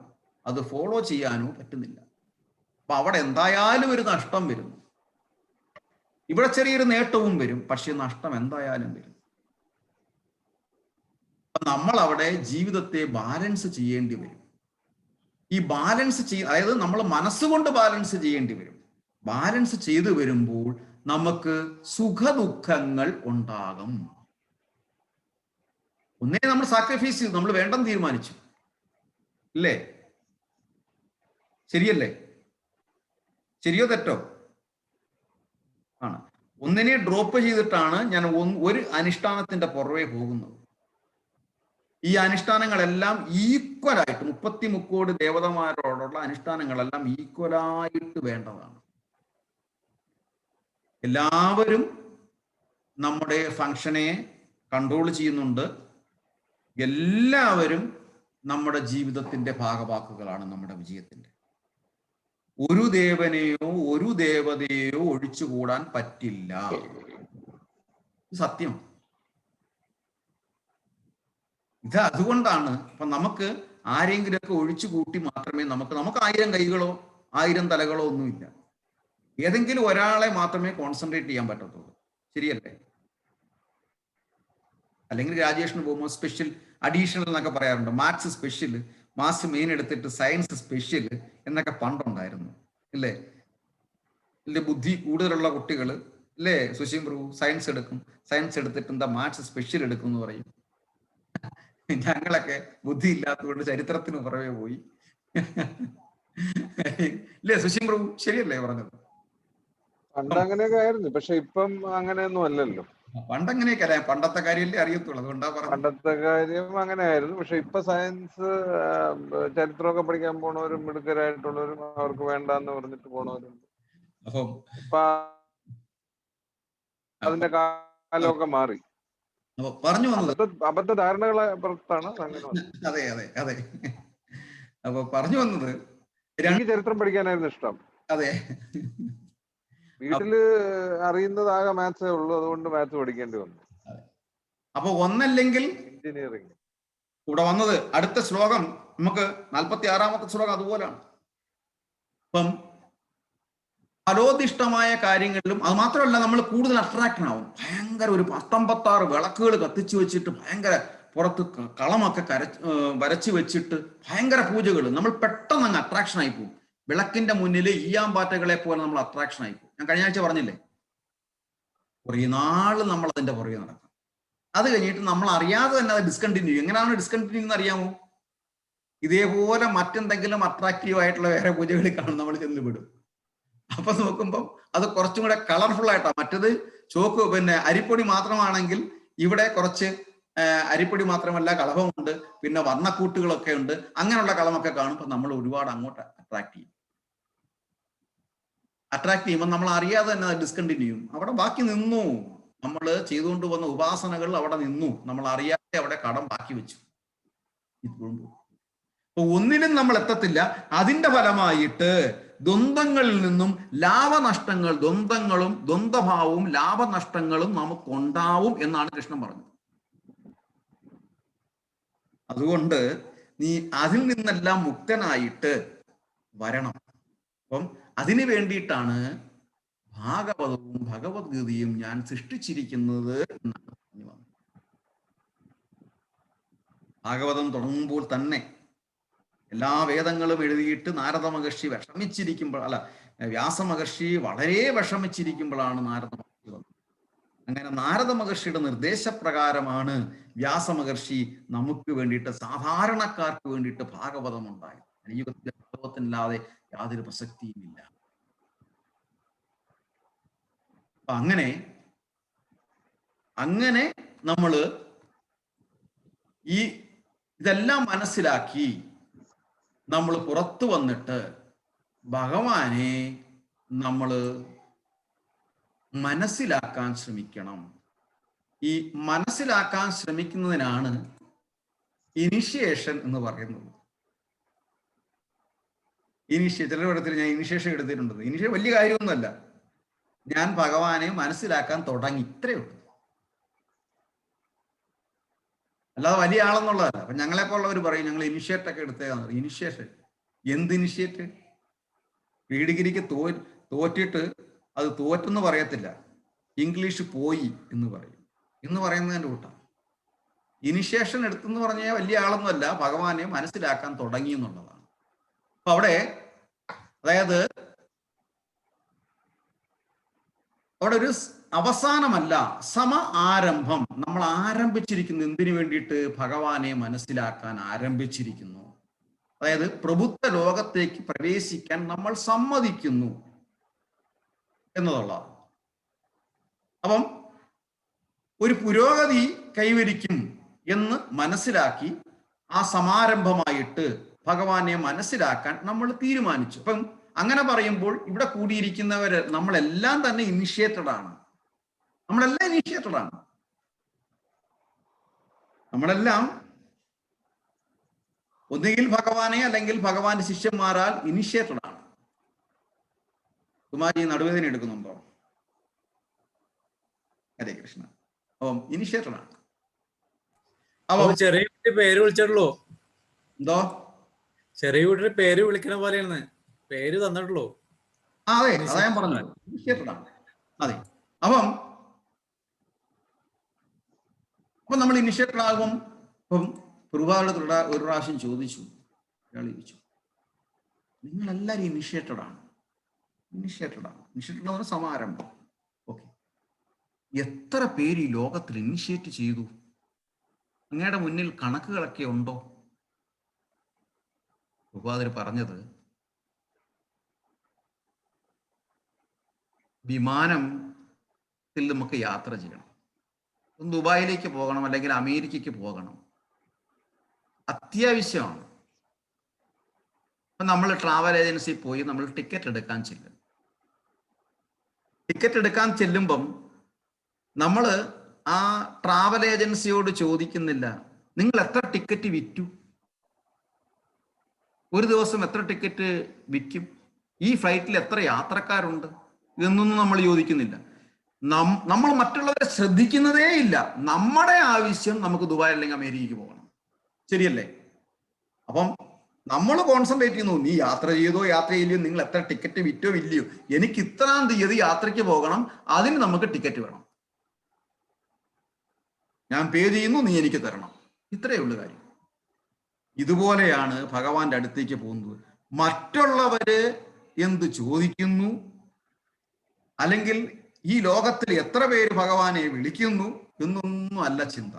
അത് ഫോളോ ചെയ്യാനോ പറ്റുന്നില്ല. അപ്പൊ അവിടെ എന്തായാലും ഒരു നഷ്ടം വരുന്നു. ഇവിടെ ചെറിയൊരു നേട്ടവും വരും, പക്ഷെ നഷ്ടം എന്തായാലും വരും. നമ്മൾ അവിടെ ജീവിതത്തെ ബാലൻസ് ചെയ്യേണ്ടി വരും. ഈ ബാലൻസ് അതായത് നമ്മൾ മനസ്സുകൊണ്ട് ബാലൻസ് ചെയ്യേണ്ടി വരും. ബാലൻസ് ചെയ്തു വരുമ്പോൾ നമുക്ക് സുഖദുഃഖങ്ങൾ ഉണ്ടാകും. ഒന്നേ നമ്മൾ സാക്രിഫൈസ് ചെയ്തു, നമ്മൾ വേണ്ടെന്ന് തീരുമാനിച്ചു, ഇല്ലേ? ശരിയല്ലേ? ശരിയോ തെറ്റോ? ആണ്. ഒന്നിനെ ഡ്രോപ്പ് ചെയ്തിട്ടാണ് ഞാൻ ഒരു അനുഷ്ഠാനത്തിന്റെ പുറകെ പോകുന്നത്. ഈ അനുഷ്ഠാനങ്ങളെല്ലാം ഈക്വലായിട്ട് 33 ദേവതമാരോടുള്ള അനുഷ്ഠാനങ്ങളെല്ലാം ഈക്വലായിട്ട് വേണ്ടതാണ്. എല്ലാവരും നമ്മുടെ ഫംഗ്ഷനെ കൺട്രോൾ ചെയ്യുന്നുണ്ട്. എല്ലാവരും നമ്മുടെ ജീവിതത്തിന്റെ ഭാഗവാക്കുകളാണ് നമ്മുടെ വിജയത്തിന്റെ. ഒരു ദേവനെയോ ഒരു ദേവതയെയോ ഒഴിച്ചുകൂടാൻ പറ്റില്ല. സത്യം. ഇത് അതുകൊണ്ടാണ് ഇപ്പൊ നമുക്ക് ആരെങ്കിലുമൊക്കെ ഒഴിച്ചു കൂട്ടി മാത്രമേ നമുക്ക് 1000 കൈകളോ 1000 തലകളോ ഒന്നുമില്ല. ഏതെങ്കിലും ഒരാളെ മാത്രമേ കോൺസെൻട്രേറ്റ് ചെയ്യാൻ പറ്റത്തുള്ളൂ. ശരിയല്ലേ? അല്ലെങ്കിൽ രാജേഷിന് പോകുമ്പോൾ സ്പെഷ്യൽ അഡീഷണൽ എന്നൊക്കെ പറയാറുണ്ട്. മാത്സ് സ്പെഷ്യൽ, മാത്സ് മെയിൻ എടുത്തിട്ട് സയൻസ് സ്പെഷ്യൽ എന്നൊക്കെ പണ്ടുണ്ടായിരുന്നു, ഇല്ലേ? ഇല്ലേ, ബുദ്ധി കൂടുതലുള്ള കുട്ടികൾ അല്ലേ സുശീം പ്രഭു സയൻസ് എടുക്കും, സയൻസ് എടുത്തിട്ട് എന്താ മാത്സ് സ്പെഷ്യൽ എടുക്കും എന്ന് പറയും. ഞങ്ങളൊക്കെ ബുദ്ധി ഇല്ലാത്തതുകൊണ്ട് ചരിത്രത്തിന് പുറകെ പോയി, ഇല്ലേ സുശീം പ്രഭു? ശരിയല്ലേ പറഞ്ഞത്? പണ്ട് അങ്ങനെയൊക്കെ ആയിരുന്നു, പക്ഷെ ഇപ്പം അങ്ങനെയൊന്നും അല്ലല്ലോ. പണ്ടങ്ങനെയൊക്കെ അല്ലേ? പണ്ടത്തെ കാര്യമല്ലേ അറിയത്തുള്ളൂ, അതുകൊണ്ടാ പറഞ്ഞത്. പണ്ടത്തെ കാര്യം അങ്ങനെ ആയിരുന്നു, പക്ഷെ ഇപ്പൊ സയൻസ് ചരിത്രമൊക്കെ പഠിക്കാൻ പോണവരും മിടുക്കരായിട്ടുള്ളവരും അവർക്ക് വേണ്ടാന്ന് പറഞ്ഞിട്ട് പോണവരും അപ്പം ഇപ്പൊ അതിന്റെ കാലമൊക്കെ മാറി. അപ്പൊ പറഞ്ഞു വന്നത് അബദ്ധ ധാരണകളെ പുറത്താണ് അങ്ങനെ. അതെ അതെ അതെ. അപ്പൊ പറഞ്ഞു വന്നത് എനിക്ക് ചരിത്രം പഠിക്കാനായിരുന്നു ഇഷ്ടം. അതെ, വീട്ടില് അറിയുന്നതാകെ മാത്സേ ഉള്ളൂ, അതുകൊണ്ട് മാത്സ് പഠിക്കേണ്ടി വന്നു. അപ്പൊ ഒന്നല്ലെങ്കിൽ എഞ്ചിനീയറിംഗ് ഇവിടെ വന്നത്. അടുത്ത ശ്ലോകം നമുക്ക് 46-ാമത്തെ ശ്ലോകം അതുപോലാണ്. ഇപ്പം ഫലോദിഷ്ടമായ കാര്യങ്ങളിലും അത് മാത്രമല്ല, നമ്മൾ കൂടുതൽ അട്രാക്ഷൻ ആവും. ഭയങ്കര ഒരു 56 വിളക്കുകൾ കത്തിച്ചു വെച്ചിട്ട് ഭയങ്കര പുറത്ത് കളമൊക്കെ വരച്ചു വെച്ചിട്ട് ഭയങ്കര പൂജകൾ, നമ്മൾ പെട്ടെന്ന് അങ്ങ് അട്രാക്ഷൻ ആയി പോകും. വിളക്കിന്റെ മുന്നിൽ ഈയാമ്പാറ്റകളെ പോലെ നമ്മൾ അട്രാക്ഷൻ ആയി പോകും. ഞാൻ കഴിഞ്ഞ ആഴ്ച പറഞ്ഞില്ലേ, കുറേ നാള് നമ്മൾ അതിന്റെ പുറകെ നടക്കും. അത് കഴിഞ്ഞിട്ട് നമ്മൾ അറിയാതെ തന്നെ അത് ഡിസ്കണ്ടിന്യൂ ചെയ്യും. എങ്ങനെയാണ് ഡിസ്കണ്ടിന്യൂ എന്ന് അറിയാമോ? ഇതേപോലെ മറ്റെന്തെങ്കിലും അട്രാക്റ്റീവ് ആയിട്ടുള്ള വേറെ പൂജകളിൽ കാണും, നമ്മൾ ചെന്ന് വിടും. അപ്പൊ നോക്കുമ്പോൾ അത് കുറച്ചും കൂടെ കളർഫുൾ ആയിട്ടാണ്. മറ്റത് അരിപ്പൊടി മാത്രമാണെങ്കിൽ ഇവിടെ കുറച്ച് അരിപ്പൊടി മാത്രമല്ല കളഭമുണ്ട്, പിന്നെ വർണ്ണക്കൂട്ടുകളൊക്കെ ഉണ്ട്. അങ്ങനെയുള്ള കളമൊക്കെ കാണുമ്പോൾ നമ്മൾ ഒരുപാട് അങ്ങോട്ട് അട്രാക്ട് ചെയ്യുമ്പോൾ നമ്മൾ അറിയാതെ തന്നെ അത് ഡിസ്കണ്ടിന്യൂ ചെയ്യും. അവിടെ ബാക്കി നിന്നു, നമ്മൾ ചെയ്തുകൊണ്ട് വന്ന ഉപാസനകൾ അവിടെ നിന്നു, നമ്മൾ അറിയാതെ അവിടെ കടം ബാക്കി വെച്ചു. ഇപ്പോഴും അപ്പൊ ഒന്നിനും നമ്മൾ എത്തത്തില്ല. അതിന്റെ ഫലമായിട്ട് ദ്വന്ദ്ങ്ങളിൽ നിന്നും ലാഭനഷ്ടങ്ങൾ, ദ്വന്ദ്ഭാവവും ലാഭനഷ്ടങ്ങളും നമുക്കുണ്ടാവും എന്നാണ് കൃഷ്ണൻ പറഞ്ഞത്. അതുകൊണ്ട് നീ അതിൽ നിന്നെല്ലാം മുക്തനായിട്ട് വരണം. അപ്പം അതിനു വേണ്ടിയിട്ടാണ് ഭാഗവതവും ഭഗവത്ഗീതയും ഞാൻ സൃഷ്ടിച്ചിരിക്കുന്നത് എന്നാണ് പറഞ്ഞു വന്നത്. ഭാഗവതം തുടങ്ങുമ്പോൾ തന്നെ എല്ലാ വേദങ്ങളും എഴുതിയിട്ട് നാരദ മഹർഷി വിഷമിച്ചിരിക്കുമ്പോൾ, വ്യാസമഹർഷി വളരെ വിഷമിച്ചിരിക്കുമ്പോഴാണ് നാരദ മഹർഷി വന്നത്. അങ്ങനെ നാരദ മഹർഷിയുടെ നിർദ്ദേശപ്രകാരമാണ് വ്യാസമഹർഷി നമുക്ക് വേണ്ടിയിട്ട്, സാധാരണക്കാർക്ക് വേണ്ടിയിട്ട് ഭാഗവതം ഉണ്ടായത്. യുഗത്തിലെ ഭാഗവതത്തിനല്ലാതെ യാതൊരു പ്രസക്തിയുമില്ല. അപ്പൊ അങ്ങനെ നമ്മള് ഇതെല്ലാം മനസ്സിലാക്കി നമ്മൾ പുറത്തു വന്നിട്ട് ഭഗവാനെ നമ്മൾ മനസ്സിലാക്കാൻ ശ്രമിക്കണം. ഈ മനസ്സിലാക്കാൻ ശ്രമിക്കുന്നതിനാണ് ഇനിഷ്യേഷൻ എന്ന് പറയുന്നത്. ചില ഇടത്തിൽ ഞാൻ ഇനിഷ്യേഷൻ എടുത്തിട്ടുണ്ട്. ഇനിഷ്യേഷൻ വലിയ കാര്യമൊന്നുമല്ല. ഞാൻ ഭഗവാനെ മനസ്സിലാക്കാൻ തുടങ്ങി, ഇത്രയേ ഉള്ളൂ. അല്ലാതെ വലിയ ആളെന്നുള്ളതല്ല. അപ്പൊ ഞങ്ങളെപ്പോലുള്ളവർ പറയും ഞങ്ങൾ ഇനിഷ്യേറ്റ് ഒക്കെ എടുത്തേക്കാന്ന് പറയും. ഇനിഷ്യേഷൻ എന്ത് ഇനിഷ്യേറ്റ്? പ്രീ ഡിഗ്രിക്ക് തോറ്റിട്ട് അത് തോറ്റെന്ന് പറയത്തില്ല, ഇംഗ്ലീഷ് പോയി എന്ന് പറയും. എന്ന് പറയുന്നതിൻ്റെ കൂട്ടം ഇനിഷ്യേഷൻ എടുത്തെന്ന് പറഞ്ഞാൽ വലിയ ആളൊന്നുമല്ല, ഭഗവാനെ മനസ്സിലാക്കാൻ തുടങ്ങി എന്നുള്ളതാണ്. അപ്പൊ അവിടെ അതായത് അവിടെ ഒരു അവസാനമല്ല, ആരംഭം. നമ്മൾ ആരംഭിച്ചിരിക്കുന്നു എന്തിനു വേണ്ടിയിട്ട്? ഭഗവാനെ മനസ്സിലാക്കാൻ ആരംഭിച്ചിരിക്കുന്നു. അതായത് പ്രബുദ്ധ ലോകത്തേക്ക് പ്രവേശിക്കാൻ നമ്മൾ സമ്മതിക്കുന്നു എന്നതുള്ളതാണ്. അപ്പം ഒരു പുരോഗതി കൈവരിക്കും എന്ന് മനസ്സിലാക്കി ആ സമാരംഭമായിട്ട് ഭഗവാനെ മനസ്സിലാക്കാൻ നമ്മൾ തീരുമാനിച്ചു. അപ്പം അങ്ങനെ പറയുമ്പോൾ ഇവിടെ കൂടിയിരിക്കുന്നവര് നമ്മളെല്ലാം തന്നെ ഇനിഷ്യേറ്റഡ് ആണ്. നമ്മളെല്ലാം ഒന്നുകിൽ ഭഗവാനെ അല്ലെങ്കിൽ ഭഗവാന്റെ ശിഷ്യന്മാരാൽ ഇനിഷ്യേറ്റഡ് ആണ്. കുമാരി നടുവേദന എടുക്കുന്നുണ്ടോ? ഹരേ കൃഷ്ണ. അപ്പം ഇനിഷ്യേറ്റഡ് ആണ്. അപ്പൊ ചെറിയ കുട്ടി പേര് വിളിച്ചിട്ടുള്ളൂ. എന്തോ? ചെറിയ കുട്ടിയുടെ പേര് വിളിക്കണ പോലെയാണ്, പേര് തന്നിട്ടുള്ളൂ. അതെ, അതാ ഞാൻ പറഞ്ഞത്, ഇനിഷ്യേറ്റഡ് ആണ്. അതെ. അപ്പം നമ്മൾ ഇനിഷ്യേറ്റഡ് ആകും. ഇപ്പം പ്രഭുപാദത്തോട് ഒരു പ്രാവശ്യം ചോദിച്ചു, അയാൾ ചോദിച്ചു, നിങ്ങളെല്ലാവരും ഇനിഷ്യേറ്റഡ് ആണ് എന്ന് സമാരംഭം. ഓക്കെ, എത്ര പേര് ഈ ലോകത്തിൽ ഇനിഷ്യേറ്റ് ചെയ്തു? അങ്ങയുടെ മുന്നിൽ കണക്കുകളൊക്കെ ഉണ്ടോ? പ്രഭുപാദർ പറഞ്ഞത്, വിമാനത്തിൽ നമുക്ക് യാത്ര ചെയ്യണം, ദുബായിലേക്ക് പോകണം അല്ലെങ്കിൽ അമേരിക്കയ്ക്ക് പോകണം, അത്യാവശ്യമാണ്. അപ്പം നമ്മൾ ട്രാവൽ ഏജൻസി പോയി നമ്മൾ ടിക്കറ്റ് എടുക്കാൻ ചെല്ലുമ്പം നമ്മൾ ആ ട്രാവൽ ഏജൻസിയോട് ചോദിക്കുന്നില്ല, നിങ്ങൾ എത്ര ടിക്കറ്റ് വിറ്റു, ഒരു ദിവസം എത്ര ടിക്കറ്റ് വിൽക്കും, ഈ ഫ്ലൈറ്റിൽ എത്ര യാത്രക്കാരുണ്ട് എന്നൊന്നും നമ്മൾ ചോദിക്കുന്നില്ല. നമ്മൾ മറ്റുള്ളവരെ ശ്രദ്ധിക്കുന്നതേ ഇല്ല. നമ്മുടെ ആവശ്യം നമുക്ക് ദുബായ് അല്ലെങ്കിൽ അമേരിക്കയ്ക്ക് പോകണം, ശരിയല്ലേ? അപ്പം നമ്മൾ കോൺസെൻട്രേറ്റ് ചെയ്യുന്നു, നീ യാത്ര ചെയ്യില്ലയോ, നിങ്ങൾ എത്ര ടിക്കറ്റ് വിറ്റോ ഇല്ലയോ, എനിക്ക് ഇത്രാം തീയതി യാത്രയ്ക്ക് പോകണം, അതിന് നമുക്ക് ടിക്കറ്റ് വേണം, ഞാൻ പേ ചെയ്യുന്നു, നീ എനിക്ക് തരണം, ഇത്രയേ ഉള്ളു കാര്യം. ഇതുപോലെയാണ് ഭഗവാന്റെ അടുത്തേക്ക് പോകുന്നത്. മറ്റുള്ളവര് എന്ത് ചോദിക്കുന്നു, അല്ലെങ്കിൽ ഈ ലോകത്തിൽ എത്ര പേര് ഭഗവാനെ വിളിക്കുന്നു എന്നൊന്നും അല്ല ചിന്ത.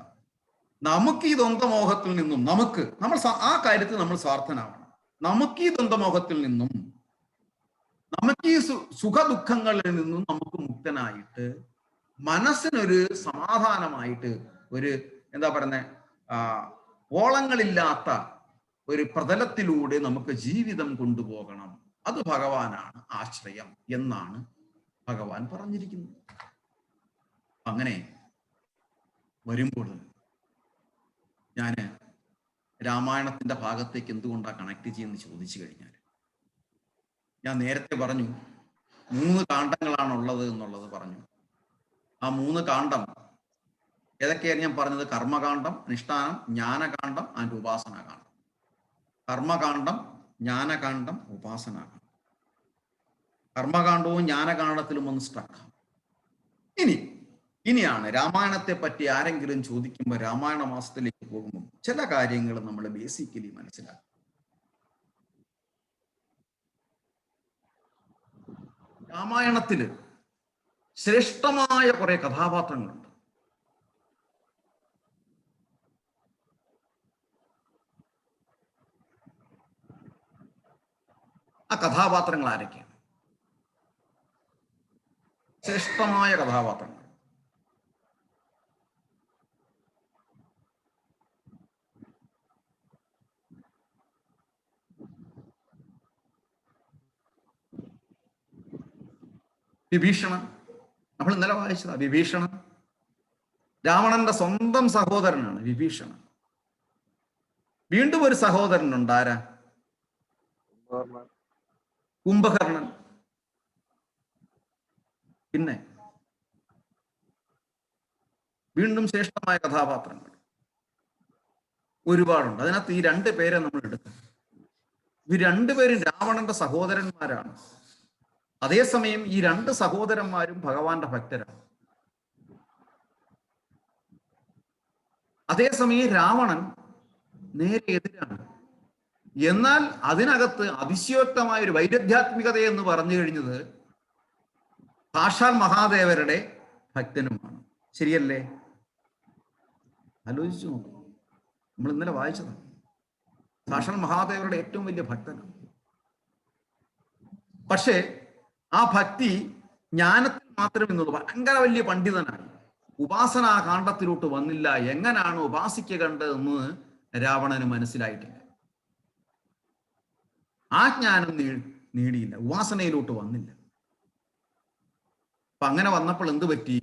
നമുക്ക് ഈ ദ്വന്ദ്മോഹത്തിൽ നിന്നും നമ്മൾ ആ കാര്യത്തിൽ നമ്മൾ സ്വാർത്ഥനാവണം. നമുക്ക് ഈ ദ്വന്ദ്മോഹത്തിൽ നിന്നും, നമുക്ക് ഈ സുഖദുഃഖങ്ങളിൽ നിന്നും നമുക്ക് മുക്തനായിട്ട് മനസ്സിനൊരു സമാധാനമായിട്ട് ഒരു എന്താ പറയുന്നത്, ഓളങ്ങളില്ലാത്ത ഒരു പ്രതലത്തിലൂടെ നമുക്ക് ജീവിതം കൊണ്ടുപോകണം. അത് ഭഗവാനാണ് ആശ്രയം എന്നാണ് ഭഗവാൻ പറഞ്ഞിരിക്കുന്നത്. അങ്ങനെ വരുമ്പോൾ ഞാൻ രാമായണത്തിന്റെ ഭാഗത്തേക്ക് എന്തുകൊണ്ടാണ് കണക്ട് ചെയ്യുന്നത് ചോദിച്ചു കഴിഞ്ഞാൽ, ഞാൻ നേരത്തെ പറഞ്ഞു 3 കാണ്ഡങ്ങളാണുള്ളത് എന്നുള്ളത് പറഞ്ഞു. ആ 3 കാണ്ഡം ഏതൊക്കെയാണ് ഞാൻ പറഞ്ഞത്? കർമ്മകാന്ഡം, അനുഷ്ഠാനം, ജ്ഞാനകാന്ഡം ആൻഡ് ഉപാസനാകാന്ഡം. കർമ്മകാന്ഡം, ജ്ഞാനകാന്ഡം, ഉപാസനാകാന്ഡം. കർമ്മകാന്ഡവും ജ്ഞാനകാന്ഡത്തിലും ഒന്ന് സ്ട്രക്ക്. ഇനിയാണ് രാമായണത്തെ പറ്റി ആരെങ്കിലും ചോദിക്കുമ്പോൾ, രാമായണ മാസത്തിലേക്ക് പോകുമ്പോൾ ചില കാര്യങ്ങൾ നമ്മൾ ബേസിക്കലി മനസ്സിലാക്കും. രാമായണത്തില് ശ്രേഷ്ഠമായ കുറെ കഥാപാത്രങ്ങളുണ്ട്. ആ കഥാപാത്രങ്ങൾ ആരൊക്കെയാണ്? ശ്രേഷ്ഠമായ കഥാപാത്രങ്ങൾ. വിഭീഷണൻ, നമ്മൾ ഇന്നലെ വായിച്ചതാ. വിഭീഷണൻ രാവണന്റെ സ്വന്തം സഹോദരനാണ് വിഭീഷണൻ. വീണ്ടും ഒരു സഹോദരനുണ്ട്. ആരാ? കുംഭകർണൻ. പിന്നെ വീണ്ടും ശ്രേഷ്ഠമായ കഥാപാത്രങ്ങൾ ഒരുപാടുണ്ട്. അതിനകത്ത് ഈ രണ്ട് പേരെ നമ്മൾ എടുക്കും. ഈ രണ്ടുപേരും രാവണന്റെ സഹോദരന്മാരാണ്. അതേസമയം ഈ രണ്ട് സഹോദരന്മാരും ഭഗവാന്റെ ഭക്തരാണ്. അതേസമയം രാവണൻ നേരെ എതിരാണ്. എന്നാൽ അതിനകത്ത് അതിശയോക്തമായ ഒരു വൈരുദ്ധ്യാത്മികത എന്ന് പറഞ്ഞു കഴിഞ്ഞത് സാക്ഷാൽ മഹാദേവരുടെ ഭക്തനുമാണ്. ശരിയല്ലേ? ആലോചിച്ചു നോക്കൂ. നമ്മൾ ഇന്നലെ വായിച്ചതാണ്. സാക്ഷാൽ മഹാദേവരുടെ ഏറ്റവും വലിയ ഭക്തനാണ്. പക്ഷേ ആ ഭക്തി ജ്ഞാനത്തിൽ മാത്രം എന്നുള്ളത് ഭയങ്കര വലിയ പണ്ഡിതനായി ഉപാസനാ കാണ്ഡത്തിലോട്ട് വന്നില്ല. എങ്ങനെയാണ് ഉപാസിക്കേണ്ടതെന്ന് രാവണന് മനസ്സിലായിട്ടില്ല. ആ ജ്ഞാനം നേടിയില്ല, ഉപാസനയിലോട്ട് വന്നില്ല. അപ്പൊ അങ്ങനെ വന്നപ്പോൾ എന്ത് പറ്റി?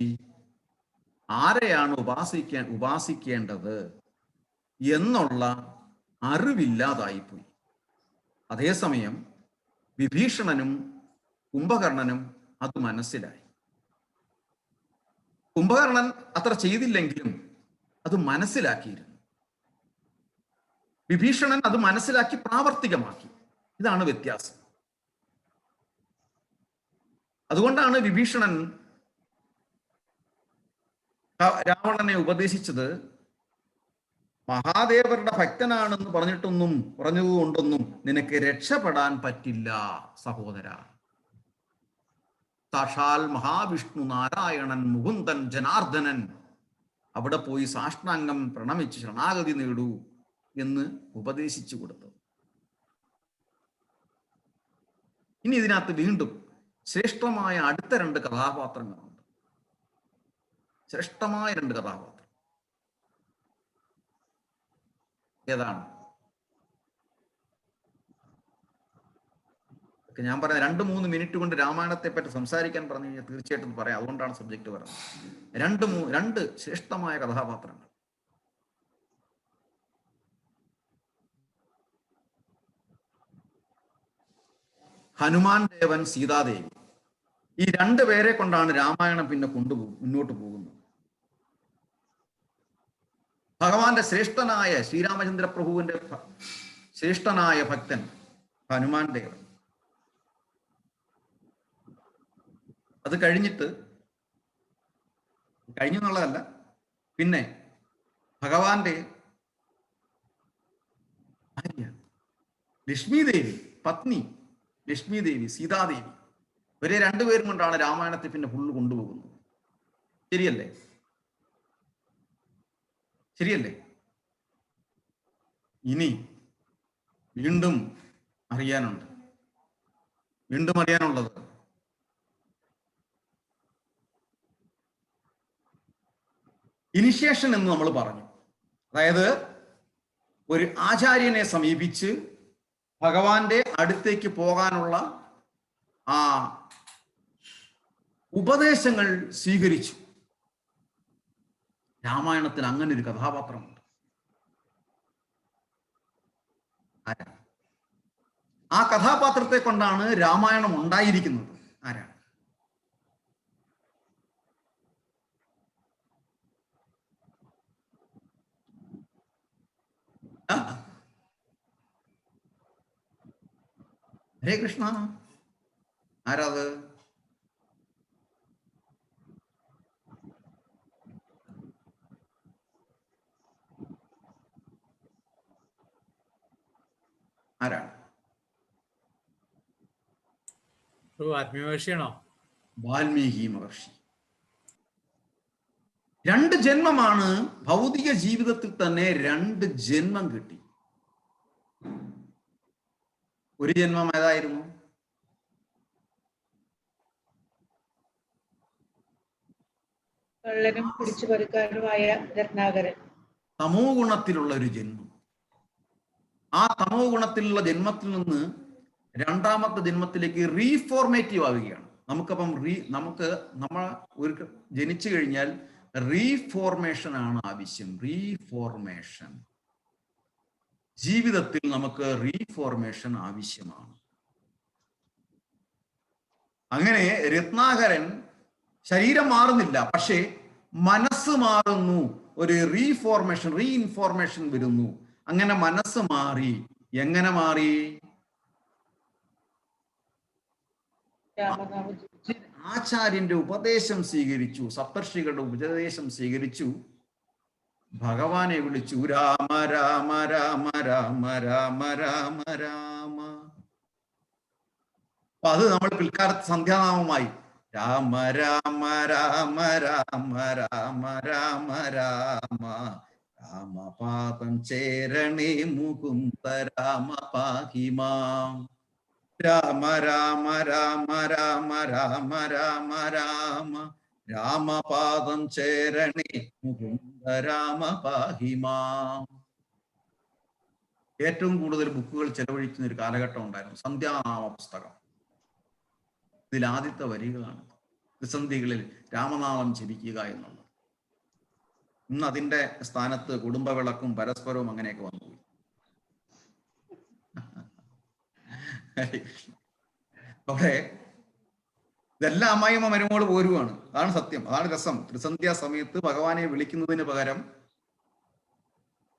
ആരെയാണ് ഉപാസിക്കേണ്ടത് എന്നുള്ള അറിവില്ലാതായിപ്പോയി. അതേസമയം വിഭീഷണനും കുംഭകർണനും അത് മനസ്സിലായി. കുംഭകർണൻ അത്ര ചെയ്തില്ലെങ്കിലും അത് മനസ്സിലാക്കിയിരുന്നു. വിഭീഷണൻ അത് മനസ്സിലാക്കി പ്രാവർത്തികമാക്കി. ഇതാണ് വ്യത്യാസം. അതുകൊണ്ടാണ് വിഭീഷണൻ രാവണനെ ഉപദേശിച്ചത് മഹാദേവരുടെ ഭക്തനാണെന്ന് പറഞ്ഞതുകൊണ്ടൊന്നും നിനക്ക് രക്ഷപ്പെടാൻ പറ്റില്ല സഹോദര. സാക്ഷാൽ മഹാവിഷ്ണു നാരായണൻ മുകുന്ദൻ ജനാർദ്ദനൻ അവിടെ പോയി സാഷ്ടാംഗം പ്രണമിച്ച് ശരണാഗതി നേടൂ എന്ന് ഉപദേശിച്ചു കൊടുത്തു. ഇനി ഇതിനകത്ത് വീണ്ടും ശ്രേഷ്ഠമായ അടുത്ത രണ്ട് കഥാപാത്രങ്ങളുണ്ട്. ശ്രേഷ്ഠമായ രണ്ട് കഥാപാത്രം ഏതാണ്? ഞാൻ പറഞ്ഞ 2-3 മിനിറ്റ് കൊണ്ട് രാമായണത്തെ പറ്റി സംസാരിക്കാൻ പറഞ്ഞു കഴിഞ്ഞാൽ തീർച്ചയായിട്ടും പറയാം. അതുകൊണ്ടാണ് സബ്ജക്ട് പറഞ്ഞത്. രണ്ട് ശ്രേഷ്ഠമായ കഥാപാത്രങ്ങൾ. ഹനുമാൻ ദേവൻ, സീതാദേവി. ഈ രണ്ട് പേരെ കൊണ്ടാണ് രാമായണം പിന്നെ മുന്നോട്ട് പോകുന്നത്. ഭഗവാന്റെ ശ്രേഷ്ഠനായ ശ്രീരാമചന്ദ്ര പ്രഭുവിന്റെ ശ്രേഷ്ഠനായ ഭക്തൻ ഹനുമാൻ ദേവൻ. അത് കഴിഞ്ഞു എന്നുള്ളതല്ല, പിന്നെ ഭഗവാന്റെ ഭാര്യ ലക്ഷ്മി ദേവി, പത്നി ലക്ഷ്മി ദേവി, സീതാദേവി, ഇവരെ രണ്ടുപേരും കൊണ്ടാണ് രാമായണത്തെ പിന്നെ ഫുള്ള് കൊണ്ടുപോകുന്നത്. ശരിയല്ലേ? ഇനി വീണ്ടും അറിയാനുള്ളത് ഇനിഷ്യേഷൻ എന്ന് നമ്മൾ പറഞ്ഞു. അതായത് ഒരു ആചാര്യനെ സമീപിച്ച് ഭഗവാന്റെ അടുത്തേക്ക് പോകാനുള്ള ആ ഉപദേശങ്ങൾ സ്വീകരിച്ചു. രാമായണത്തിൽ അങ്ങനെ ഒരു കഥാപാത്രമുണ്ട്. ആരാണ്? ആ കഥാപാത്രത്തെ കൊണ്ടാണ് രാമായണം ഉണ്ടായിരിക്കുന്നത്. ആരാണ്? ഹരേ കൃഷ്ണ. ആരാത്? ആരാണ്? ആത്മീയഭാഷയാണോ? വാൽമീകി മഹർഷി. 2 ജന്മമാണ്. ഭൗതിക ജീവിതത്തിൽ തന്നെ 2 ജന്മം കിട്ടി. ഒരു ജന്മം ഏതായിരുന്നു? കള്ളനും പിടിച്ചുപറിക്കാരനുമായ രത്നാകരൻ. തമോ ഗുണത്തിലുള്ള ഒരു ജന്മം. ആ തമോ ഗുണത്തിലുള്ള ജന്മത്തിൽ നിന്ന് 2ാമത്തെ ജന്മത്തിലേക്ക് റീഫോർമേറ്റീവ് ആവുകയാണ്. നമുക്കപ്പം നമ്മൾ ഒരു ജനിച്ചു കഴിഞ്ഞാൽ റീഫോർമേഷൻ ആണ് ആവശ്യം. റീഫോർമേഷൻ ജീവിതത്തിൽ നമുക്ക് റീഫോർമേഷൻ ആവശ്യമാണ്. അങ്ങനെ രത്നാകരൻ ശരീരം മാറുന്നില്ല, പക്ഷേ മനസ്സ് മാറുന്നു. ഒരു റീഇൻഫോർമേഷൻ വരുന്നു. അങ്ങനെ മനസ്സ് മാറി. എങ്ങനെ മാറി? ആചാര്യന്റെ ഉപദേശം സ്വീകരിച്ചു, സപ്തർഷികളുടെ ഉപദേശം സ്വീകരിച്ചു, ഭഗവാനെ വിളിച്ചു. രാമ രാമ രാമ രാമ രാമ രാമ രാമ. അപ്പൊ അത് നമ്മൾ പിൽക്കാലത്ത് സന്ധ്യാനാമമായി രാമ രാമ രാമ രാമ രാമ രാമ രാമ രാമപാദം ചേരണേ മുകുന്ദ രാമ പാഹിമാം. രാമ രാമ രാമ രാമ രാമ രാമ രാമ രാമപാദം ചേരണേ മുകുന്ദ രാമ പാഹിമാം. ഏറ്റവും കൂടുതൽ ബുക്കുകൾ ചെലവഴിക്കുന്ന ഒരു കാലഘട്ടം ഉണ്ടായിരുന്നു, സന്ധ്യാനാമ പുസ്തകം. ഇതിൽ ആദ്യത്തെ വരികളാണ് പ്രതിസന്ധികളിൽ രാമനാമം ജപിക്കുക എന്നുള്ളത്. ഇന്ന് അതിന്റെ സ്ഥാനത്ത് കുടുംബവിളക്കും പരസ്പരവും അങ്ങനെയൊക്കെ വന്നുപോയി. അവിടെ ഇതെല്ലാം അമ്മായിയമ്മ മരുമോള് പോരുവാണ്. അതാണ് സത്യം, അതാണ് രസം. ത്രിസന്ധ്യാ സമയത്ത് ഭഗവാനെ വിളിക്കുന്നതിന് പകരം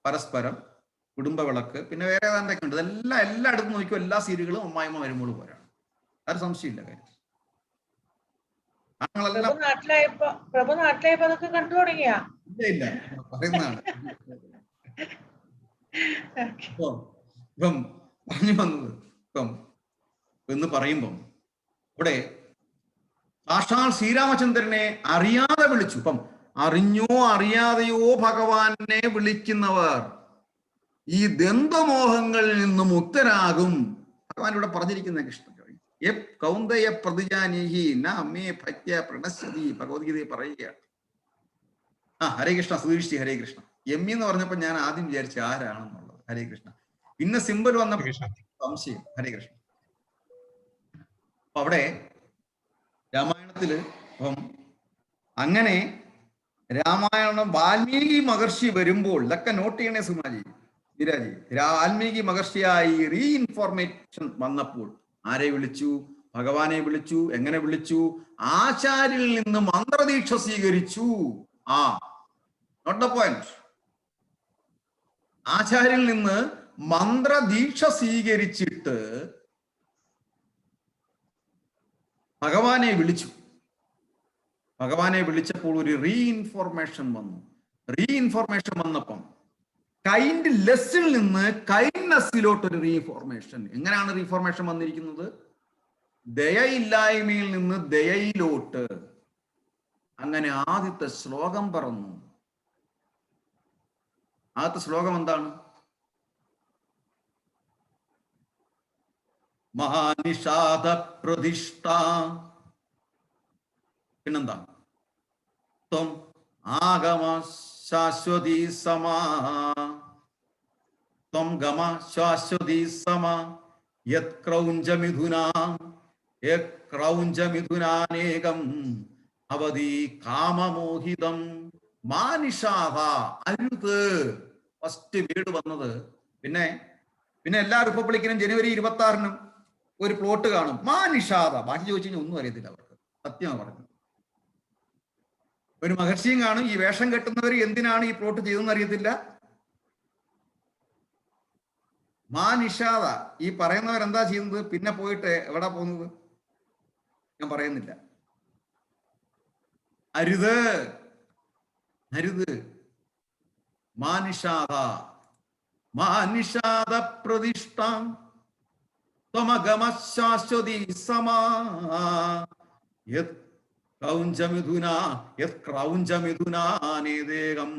പരസ്പരം കുടുംബവിളക്ക്, പിന്നെ വേറെ ഏതാണ്ടൊക്കെ ഉണ്ട്. ഇതെല്ലാം എല്ലായിടത്തും നോക്കിയോ എല്ലാ സീരിയലുകളും അമ്മായിയമ്മ മരുമോള് പോരാണ്. ആരും സംശയമില്ല കാര്യം. പ്രഭു നാട്ടിലായപ്പോ അതൊക്കെ കണ്ടു തുടങ്ങിയ ഇല്ല പറയുന്നതാണ്. ഇപ്പം പറഞ്ഞു വന്നത് എന്ന് പറയുമ്പം ഇവിടെ സാക്ഷാൽ ശ്രീരാമചന്ദ്രനെ അറിയാതെ വിളിച്ചു. ഇപ്പം അറിഞ്ഞോ അറിയാതെയോ ഭഗവാനെ വിളിക്കുന്നവർ ഈ ദ്വന്ദ്വമോഹങ്ങളിൽ നിന്ന് മുക്തരാകും. ഭഗവാൻ ഇവിടെ പറഞ്ഞിരിക്കുന്ന കൃഷ്ണൻ കൗന്ദയ പ്രതിജാനീഹി ന അമ്മേ ഭക്യ പ്രണശ്യതി. ഭഗവത്ഗീതയെ പറയുകയാണ്. ഹരേ കൃഷ്ണ സുധീഷ്ടി. ഹരേ കൃഷ്ണ. എമ്മി എന്ന് പറഞ്ഞപ്പോ ഞാൻ ആദ്യം വിചാരിച്ച ആരാണെന്നുള്ളത്. ഹരേ കൃഷ്ണ. പിന്നെ സിമ്പിൾ വന്നപ്പോ സംശയം. ഹരേ കൃഷ്ണ. അപ്പൊ അവിടെ രാമായണത്തില് അങ്ങനെ രാമായണം വാൽമീകി മഹർഷി വരുമ്പോൾ ഇതൊക്കെ നോട്ട് ചെയ്യണേ സുമാജി വിരാജി. വാൽമീകി മഹർഷിയായി റീഇൻഫോർമേഷൻ വന്നപ്പോൾ ആരെ വിളിച്ചു? ഭഗവാനെ വിളിച്ചു. എങ്ങനെ വിളിച്ചു? ആചാര്യനിൽ നിന്ന് മന്ത്രദീക്ഷ സ്വീകരിച്ചു. Not the point. ആചാര്യനിൽ നിന്ന് മന്ത്രദീക്ഷ സ്വീകരിച്ചിട്ട് ഭഗവാനെ വിളിച്ചു. ഭഗവാനെ വിളിച്ചപ്പോൾ ഒരു റീഇൻഫോർമേഷൻ വന്നു. റീഇൻഫോർമേഷൻ വന്നപ്പം കൈൻഡ് ലെസ്സിൽ നിന്ന് കൈൻഡ്നെസ്സിലോട്ട് ഒരു റീഫോർമേഷൻ. എങ്ങനെയാണ് റീഫോർമേഷൻ വന്നിരിക്കുന്നത്? ദയയില്ലായ്മയിൽ നിന്ന് ദയയിലോട്ട്. അങ്ങനെ ആദ്യത്തെ ശ്ലോകം പറഞ്ഞു. ആദ്യത്തെ ശ്ലോകം എന്താണ്? മാനിഷാദ പ്രതിഷ്ഠ. പിന്നെന്താ? ത്വം ആഗമ ശാശ്വതി സമാ. ത്വം ഗമ ശാശ്വതി സമാ യത് ക്രൗഞ്ചമിഥുനാം ക്രൗഞ്ചമിഥുനാനേകം അവധി കാമമോഹിതം. മാനിഷാദ അരുത്. ഫസ്റ്റ് വീട് വന്നത്. പിന്നെ എല്ലാ റിപ്പബ്ലിക്കിനും ജനുവരി 26-നും ഒരു പ്ലോട്ട് കാണും. മാനിഷാദ. ബാക്കി ചോദിച്ചു കഴിഞ്ഞാൽ ഒന്നും അറിയത്തില്ല അവർക്ക്. സത്യമാണ് പറഞ്ഞത്. ഒരു മഹർഷിയും കാണും. ഈ വേഷം കെട്ടുന്നവർ എന്തിനാണ് ഈ പ്ലോട്ട് ചെയ്തതെന്ന് അറിയത്തില്ല. മാനിഷാദ. ഈ പറയുന്നവർ എന്താ ചെയ്യുന്നത്? പിന്നെ പോയിട്ട് എവിടെ പോകുന്നത് ഞാൻ പറയുന്നില്ല. അരുത്, അരുത്. മാനിഷാദ. മാനിഷാദ പ്രതിഷ്ഠ. ത്വമഗമശാശ്വതി സമാ യത് ക്രൗഞ്ചമിഥുനാനേദേകം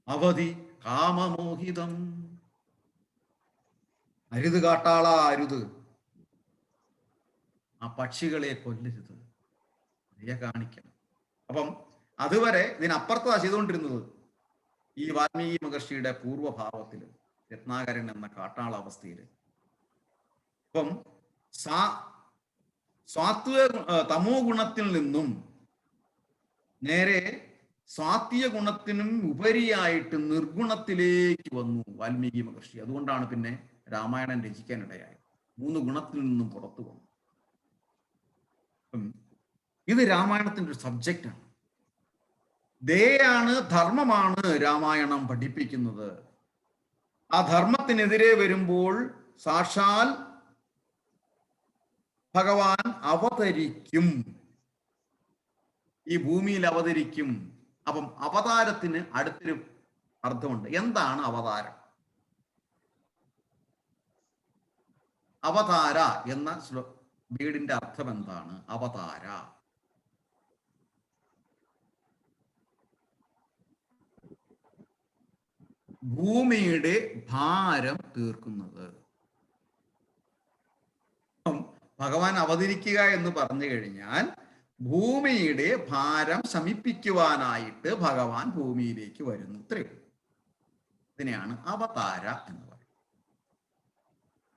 അവധി കാമമോഹിതം. അരുത് കാട്ടാള, അരുത്. ആ പക്ഷികളെ കൊല്ലരുത്, ദയ കാണിക്കണം. അപ്പം അതുവരെ ഇതിനപ്പുറത്താ ചെയ്തുകൊണ്ടിരുന്നത്. ഈ വാൽമീകി മഹർഷിയുടെ പൂർവ്വഭാവത്തിൽ രത്നാകരൻ എന്ന കാട്ടാള അവസ്ഥയിൽ. അപ്പം തമോ ഗുണത്തിൽ നിന്നും നേരെ സാത്വിക ഗുണത്തിനും ഉപരിയായിട്ട് നിർഗുണത്തിലേക്ക് വന്നു വാൽമീകി മഹർഷി. അതുകൊണ്ടാണ് പിന്നെ രാമായണം രചിക്കാനിടയായത്. 3 ഗുണത്തിൽ നിന്നും പുറത്തു വന്നു. ഇത് രാമായണത്തിന്റെ ഒരു സബ്ജക്റ്റാണ്. ദയയാണ്, ധർമ്മമാണ് രാമായണം പഠിപ്പിക്കുന്നത്. ആ ധർമ്മത്തിനെതിരെ വരുമ്പോൾ സാക്ഷാൽ ഭഗവാൻ അവതരിക്കും, ഈ ഭൂമിയിൽ അവതരിക്കും. അപ്പം അവതാരത്തിന് അടുത്തൊരു അർത്ഥമുണ്ട്. എന്താണ് അവതാരം? അവതാര എന്ന വീടിന്റെ അർത്ഥം എന്താണ്? അവതാര ഭൂമിയുടെ ഭാരം തീർക്കുന്നത്. ഭഗവാൻ അവതരിക്കുക എന്ന് പറഞ്ഞു കഴിഞ്ഞാൽ ഭൂമിയുടെ ഭാരം ശമിപ്പിക്കുവാനായിട്ട് ഭഗവാൻ ഭൂമിയിലേക്ക് വരുന്നു. ഇത്രയും ഇതിനെയാണ് അവതാര എന്ന് പറയുന്നത്.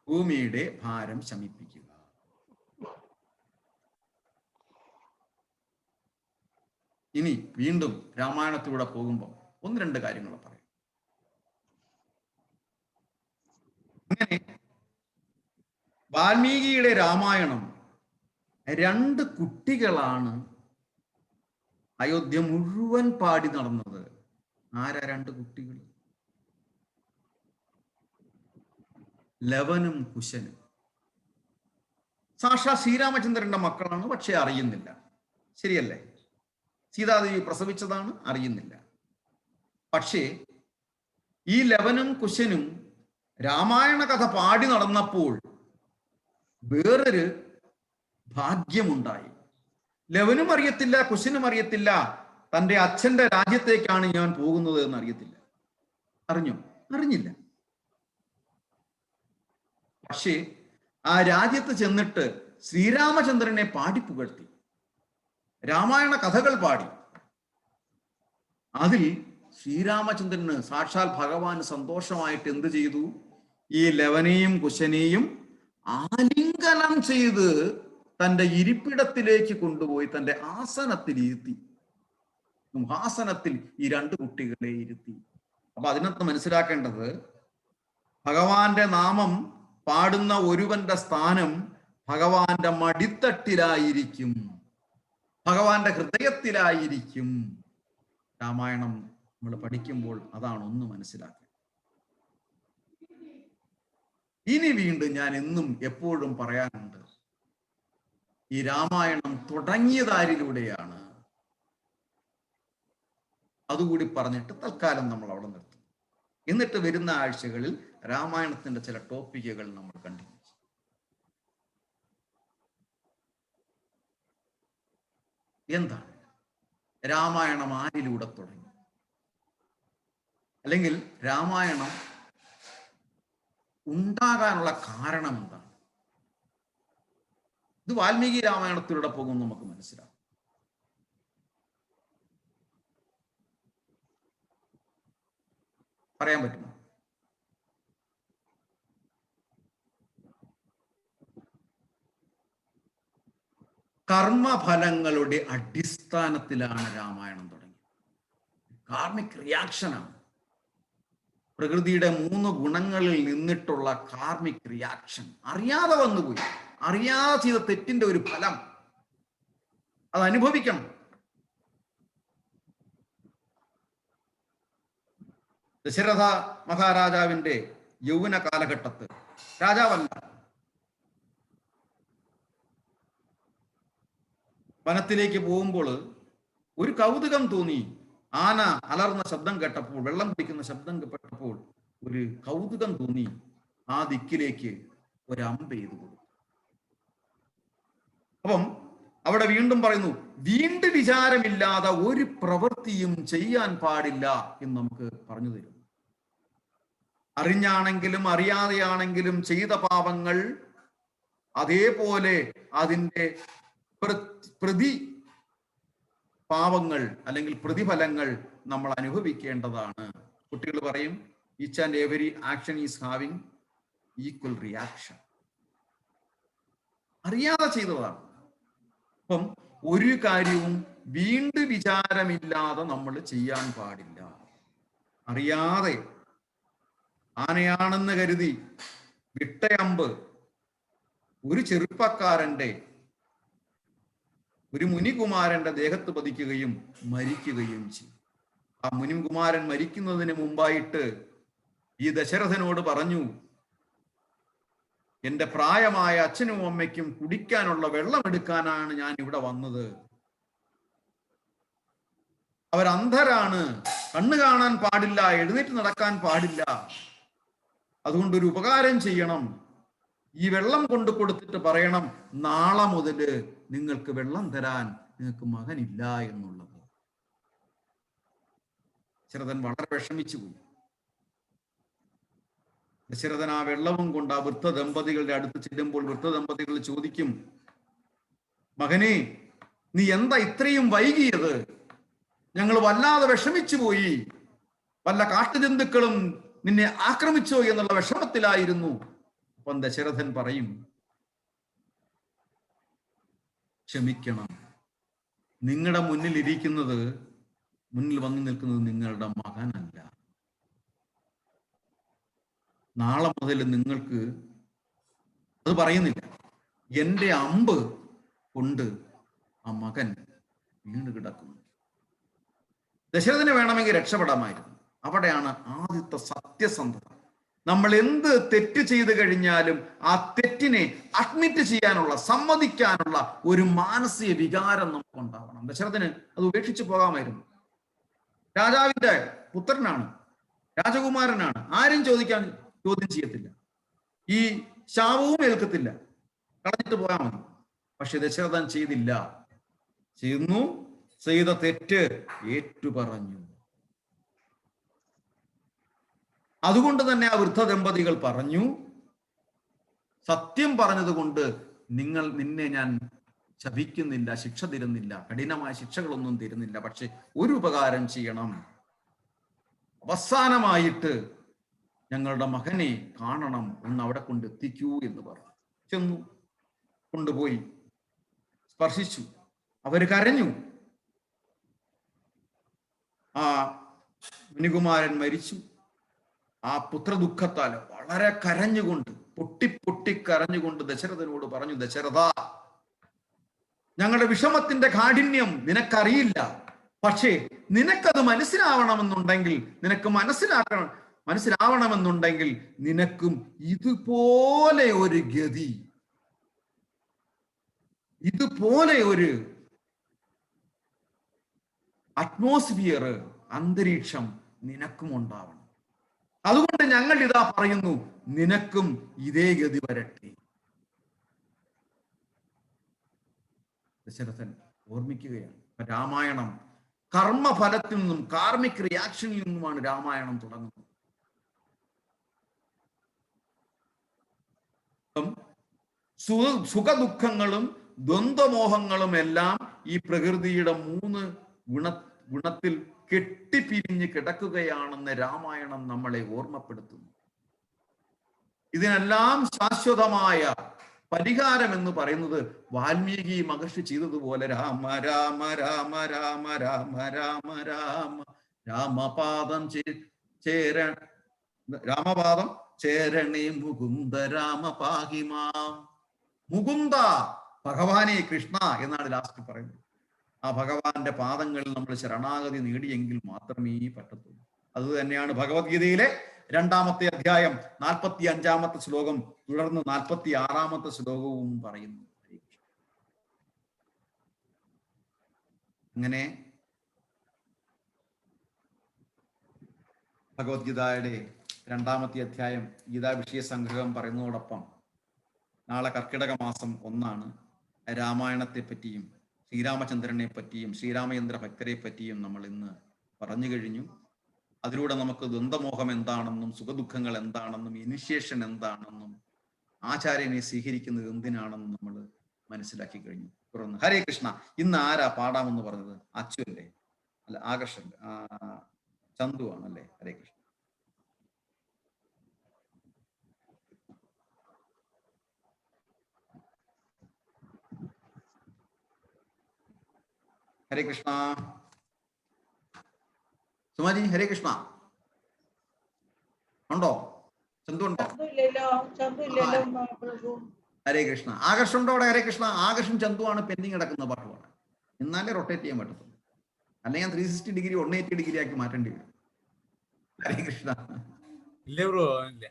ഭൂമിയുടെ ഭാരം ശമിപ്പിക്കുക. ഇനി വീണ്ടും രാമായണത്തിലൂടെ പോകുമ്പോൾ 1-2 കാര്യങ്ങൾ പറയാം. അങ്ങനെ വാൽമീകിയുടെ രാമായണം 2 കുട്ടികളാണ് അയോധ്യ മുഴുവൻ പാടി നടന്നത്. ആരാ 2 കുട്ടികൾ? ലവനും കുശനും. സാക്ഷാ ശ്രീരാമചന്ദ്രന്റെ മക്കളാണ്, പക്ഷെ അറിയുന്നില്ല. ശരിയല്ലേ? സീതാദേവി പ്രസവിച്ചതാണ്, അറിയുന്നില്ല. പക്ഷേ ഈ ലവനും കുശനും രാമായണ കഥ പാടി നടന്നപ്പോൾ വേറൊരു ഭാഗ്യമുണ്ടായി. ലവനും അറിയത്തില്ല, കുശനും അറിയത്തില്ല, തൻ്റെ അച്ഛന്റെ രാജ്യത്തേക്കാണ് ഞാൻ പോകുന്നത് എന്ന് അറിയത്തില്ല. അറിഞ്ഞോ? അറിഞ്ഞില്ല. പക്ഷേ ആ രാജ്യത്ത് ചെന്നിട്ട് ശ്രീരാമചന്ദ്രനെ പാടിപ്പുകഴ്ത്തി, രാമായണ കഥകൾ പാടി. അതിൽ ശ്രീരാമചന്ദ്രന് സാക്ഷാൽ ഭഗവാന് സന്തോഷമായിട്ട് എന്ത് ചെയ്തു? ഈ ലവനെയും കുശനെയും ആലിംഗനം ചെയ്ത് തൻ്റെ ഇരിപ്പിടത്തിലേക്ക് കൊണ്ടുപോയി തൻ്റെ ആസനത്തിൽ ഇരുത്തി. സിംഹാസനത്തിൽ ഈ 2 കുട്ടികളെ ഇരുത്തി. അപ്പൊ അതിനകത്ത് മനസ്സിലാക്കേണ്ടത്, ഭഗവാന്റെ നാമം പാടുന്ന ഒരുവന്റെ സ്ഥാനം ഭഗവാന്റെ മടിത്തട്ടിലായിരിക്കും, ഭഗവാന്റെ ഹൃദയത്തിലായിരിക്കും. രാമായണം നമ്മൾ പഠിക്കുമ്പോൾ അതാണ് ഒന്ന് മനസ്സിലാക്കുക. ഇനി വീണ്ടും ഞാൻ എന്നും എപ്പോഴും പറയാനുണ്ട്, ഈ രാമായണം തുടങ്ങിയതാരിലൂടെയാണ്. അതുകൂടി പറഞ്ഞിട്ട് തൽക്കാലം നമ്മൾ അവിടെ നിർത്തും. എന്നിട്ട് വരുന്ന ആഴ്ചകളിൽ രാമായണത്തിന്റെ ചില ടോപ്പിക്കുകൾ നമ്മൾ കണ്ടിന്യൂ. എന്താണ് രാമായണം? ആരിലൂടെ തുടങ്ങി? അല്ലെങ്കിൽ രാമായണം ഉണ്ടാകാനുള്ള കാരണം എന്താണ്? ഇത് വാൽമീകി രാമായണത്തിലൂടെ പോകും നമുക്ക് മനസ്സിലാവും. പറയാൻ പറ്റുമോ? കർമ്മഫലങ്ങളുടെ അടിസ്ഥാനത്തിലാണ് രാമായണം തുടങ്ങിയത്. കാർമിക് റിയാക്ഷനാണ്. പ്രകൃതിയുടെ 3 ഗുണങ്ങളിൽ നിന്നിട്ടുള്ള കാർമിക് റിയാക്ഷൻ. അറിയാതെ വന്നുപോയി, അറിയാതെ ചെയ്ത തെറ്റിന്റെ ഒരു ഫലം അത് അനുഭവിക്കണം. ദശരഥ മഹാരാജാവിന്റെ യൗവന കാലഘട്ടത്ത്, രാജാവല്ല, വനത്തിലേക്ക് പോകുമ്പോൾ ഒരു കൗതുകം തോന്നി. ആന അലർന്ന ശബ്ദം കേട്ടപ്പോൾ, വെള്ളം കുടിക്കുന്ന ശബ്ദം കേട്ടപ്പോൾ ഒരു കൗതുകം തോന്നി. ആ ദിക്കിലേക്ക് ഒരമ്പ് ചെയ്തു കൊടുത്തു. അപ്പം അവിടെ വീണ്ടും പറയുന്നു, വീണ്ടും വിചാരമില്ലാതെ ഒരു പ്രവൃത്തിയും ചെയ്യാൻ പാടില്ല എന്ന് നമുക്ക് പറഞ്ഞു തരുന്നു. അറിഞ്ഞാണെങ്കിലും അറിയാതെയാണെങ്കിലും ചെയ്ത പാപങ്ങൾ അതേപോലെ അതിൻ്റെ പ്രതി പാപങ്ങൾ അല്ലെങ്കിൽ പ്രതിഫലങ്ങൾ നമ്മൾ അനുഭവിക്കേണ്ടതാണ്. കുട്ടികൾ പറയും, each and every action is having equal reaction. അറിയാതെ ചെയ്തതാണ്. അപ്പം ഒരു കാര്യവും വീണ്ടും വിചാരമില്ലാതെ നമ്മൾ ചെയ്യാൻ പാടില്ല. അറിയാതെ ആനയാണെന്ന് കരുതി വിട്ടയമ്പ് ഒരു ചെറുപ്പക്കാരന്റെ, ഒരു മുനികുമാരന്റെ ദേഹത്ത് പതിക്കുകയും മരിക്കുകയും ചെയ്യും. ആ മുനികുമാരൻ മരിക്കുന്നതിന് മുമ്പായിട്ട് ഈ ദശരഥനോട് പറഞ്ഞു, എന്റെ പ്രായമായ അച്ഛനും അമ്മയ്ക്കും കുടിക്കാനുള്ള വെള്ളം എടുക്കാനാണ് ഞാൻ ഇവിടെ വന്നത്. അവരന്ധരാണ്, കണ്ണു കാണാൻ പാടില്ല, എഴുന്നേറ്റ് നടക്കാൻ പാടില്ല. അതുകൊണ്ടൊരു ഉപകാരം ചെയ്യണം, ഈ വെള്ളം കൊണ്ട് കൊടുത്തിട്ട് പറയണം, നാളെ മുതല് നിങ്ങൾക്ക് വെള്ളം തരാൻ നിങ്ങൾക്ക് മകനില്ല എന്നുള്ളത്. ദശരഥൻ വളരെ വിഷമിച്ചു പോയി. ദശരഥൻ ആ വെള്ളവും കൊണ്ട് ആ വൃദ്ധ ദമ്പതികളുടെ അടുത്ത് ചെല്ലുമ്പോൾ വൃദ്ധ ദമ്പതികൾ ചോദിക്കും, മകനെ, നീ എന്താ ഇത്രയും വൈകിയത്? ഞങ്ങൾ വല്ലാതെ വിഷമിച്ചു പോയി. വല്ല കാട്ടുജന്തുക്കളും നിന്നെ ആക്രമിച്ചോ എന്നുള്ള വിഷമത്തിലായിരുന്നു. അപ്പം ദശരഥൻ പറയും, ക്ഷമിക്കണം, നിങ്ങളുടെ മുന്നിൽ വന്നു നിൽക്കുന്നത് നിങ്ങളുടെ മകനല്ല. നാളെ മുതൽ നിങ്ങൾക്ക്, അത് പറയുന്നില്ല, എന്റെ അമ്പ് കൊണ്ട് ആ മകൻ വീണ് കിടക്കുന്നു. ദശരഥന് വേണമെങ്കിൽ രക്ഷപ്പെടാമായിരുന്നു. അവിടെയാണ് ആദ്യത്തെ സത്യസന്ധത. നമ്മൾ എന്ത് തെറ്റ് ചെയ്തു കഴിഞ്ഞാലും ആ തെറ്റിനെ അഡ്മിറ്റ് ചെയ്യാനുള്ള, സമ്മതിക്കാനുള്ള ഒരു മാനസിക വികാരം നമുക്ക് ഉണ്ടാവണം. ദശരഥന് അത് ഉപേക്ഷിച്ചു പോകാമായിരുന്നു. രാജാവിന്റെ പുത്രനാണ്, രാജകുമാരനാണ്, ആരും ചോദ്യം ചെയ്യത്തില്ല, ഈ ശാപവും ഏൽക്കത്തില്ല, കളഞ്ഞിട്ട് പോയാൽ മതി. പക്ഷെ ദശരഥൻ ചെയ്തില്ല. ചെയ്ത തെറ്റ് ഏറ്റുപറഞ്ഞു. അതുകൊണ്ട് തന്നെ ആ വൃദ്ധ ദമ്പതികൾ പറഞ്ഞു, സത്യം പറഞ്ഞതുകൊണ്ട് നിന്നെ ഞാൻ ശപിക്കുന്നില്ല, ശിക്ഷ തരുന്നില്ല, കഠിനമായ ശിക്ഷകളൊന്നും തരുന്നില്ല. പക്ഷെ ഒരു ഉപകാരം ചെയ്യണം, അവസാനമായിട്ട് ഞങ്ങളുടെ മകനെ കാണണം, ഒന്ന് അവിടെ കൊണ്ടെത്തിക്കൂ എന്ന് പറഞ്ഞു. ചെന്നു, കൊണ്ടുപോയി സ്പർശിച്ചു. അവര് കരഞ്ഞു. ആ മുനികുമാരൻ മരിച്ചു. ആ പുത്രദുഃഖത്താൽ വളരെ കരഞ്ഞുകൊണ്ട്, പൊട്ടിക്കരഞ്ഞുകൊണ്ട് ദശരഥനോട് പറഞ്ഞു, ദശരഥ, ഞങ്ങളുടെ വിഷമത്തിന്റെ കാഠിന്യം നിനക്കറിയില്ല. പക്ഷേ നിനക്കത് മനസ്സിലാവണമെന്നുണ്ടെങ്കിൽ, മനസ്സിലാവണമെന്നുണ്ടെങ്കിൽ നിനക്കും ഇതുപോലെ ഒരു ഗതി, ഇതുപോലെ ഒരു അറ്റ്മോസ്ഫിയർ, അന്തരീക്ഷം നിനക്കും ഉണ്ടാവണം. അതുകൊണ്ട് ഞങ്ങൾ ഇതാ പറയുന്നു, നിനക്കും ഇതേ ഗതി വരട്ടെ. ദശരഥൻ ഓർമ്മിക്കുകയാണ്. രാമായണം കർമ്മഫലത്തിൽ നിന്നും, കാർമിക് റിയാക്ഷനിൽ നിന്നുമാണ് രാമായണം തുടങ്ങുന്നത്. സുഖദുഃഖങ്ങളും ദ്വന്ദ്വമോഹങ്ങളും എല്ലാം ഈ പ്രകൃതിയുടെ 3 ഗുണത്തിൽ കെട്ടിപ്പിരിഞ്ഞ് കിടക്കുകയാണെന്ന് രാമായണം നമ്മളെ ഓർമ്മപ്പെടുത്തുന്നു. ഇതിനെല്ലാം ശാശ്വതമായ പരിഹാരം എന്ന് പറയുന്നത് വാൽമീകി മഹർഷി ചെയ്തതുപോലെ രാമ രാമ രാമ രാമ രാമ രാമ രാമ രാമപാദം രാമപാദം ചേരണേ മുകുന്ദ രാമ പാഹിമാം. മുകുന്ദ, ഭഗവാനെ കൃഷ്ണ എന്നാണ് ലാസ്റ്റ് പറയുന്നത്. ആ ഭഗവാന്റെ പാദങ്ങളിൽ നമ്മൾ ശരണാഗതി നേടിയെങ്കിൽ മാത്രമേ പറ്റത്തുള്ളൂ. അത് തന്നെയാണ് ഭഗവത്ഗീതയിലെ 2-ാമത്തെ അധ്യായം 45-ാമത്തെ ശ്ലോകം, തുടർന്ന് 46-ാമത്തെ ശ്ലോകവും പറയുന്നു. അങ്ങനെ ഭഗവത്ഗീതയുടെ 2-ാമത്തെ അധ്യായം ഗീതാ വിഷയ സംഗ്രഹം പറയുന്നതോടൊപ്പം നാളെ കർക്കിടക മാസം 1 രാമായണത്തെ പറ്റിയും ശ്രീരാമചന്ദ്രനെ പറ്റിയും ശ്രീരാമചന്ദ്ര ഭക്തരെ പറ്റിയും നമ്മൾ ഇന്ന് പറഞ്ഞു കഴിഞ്ഞു. അതിലൂടെ നമുക്ക് ദ്വന്ദ്മോഹം എന്താണെന്നും സുഖദുഃഖങ്ങൾ എന്താണെന്നും ഇനിഷ്യേഷൻ എന്താണെന്നും ആചാര്യനെ സ്വീകരിക്കുന്നത് എന്തിനാണെന്നും നമ്മൾ മനസ്സിലാക്കി കഴിഞ്ഞു. തുടർന്ന് ഹരേ കൃഷ്ണ. ഇന്ന് ആരാ പാടാമെന്ന് പറഞ്ഞത്? അച്ചു അല്ലേ? അല്ല, ആകർഷ് ചന്തു ആണല്ലേ? ഹരേ കൃഷ്ണ. ഹരേ കൃഷ്ണ. സുമാജി ഹരേ കൃഷ്ണ ഉണ്ടോ? ചന്തു ഉണ്ടോ? ചന്തു ഇല്ലല്ലോ പ്രഭു. ഹരേ കൃഷ്ണ. ആകർഷ് ഉണ്ടോ അവിടെ? ഹരേ കൃഷ്ണ. ആകർഷും ചന്തുവാണ് പെൻഡിങ് കിടക്കുന്ന പാട്ടുപാടാൻ. എന്നാലേ റൊട്ടേറ്റ് ചെയ്യാൻ പറ്റത്തുള്ളൂ. അല്ലെങ്കിൽ 360 ഡിഗ്രി 180 ഡിഗ്രി ആക്കി മാറ്റേണ്ടി വരും. ഹരേ കൃഷ്ണ. ഇല്ല ബ്രോ, ഇല്ല.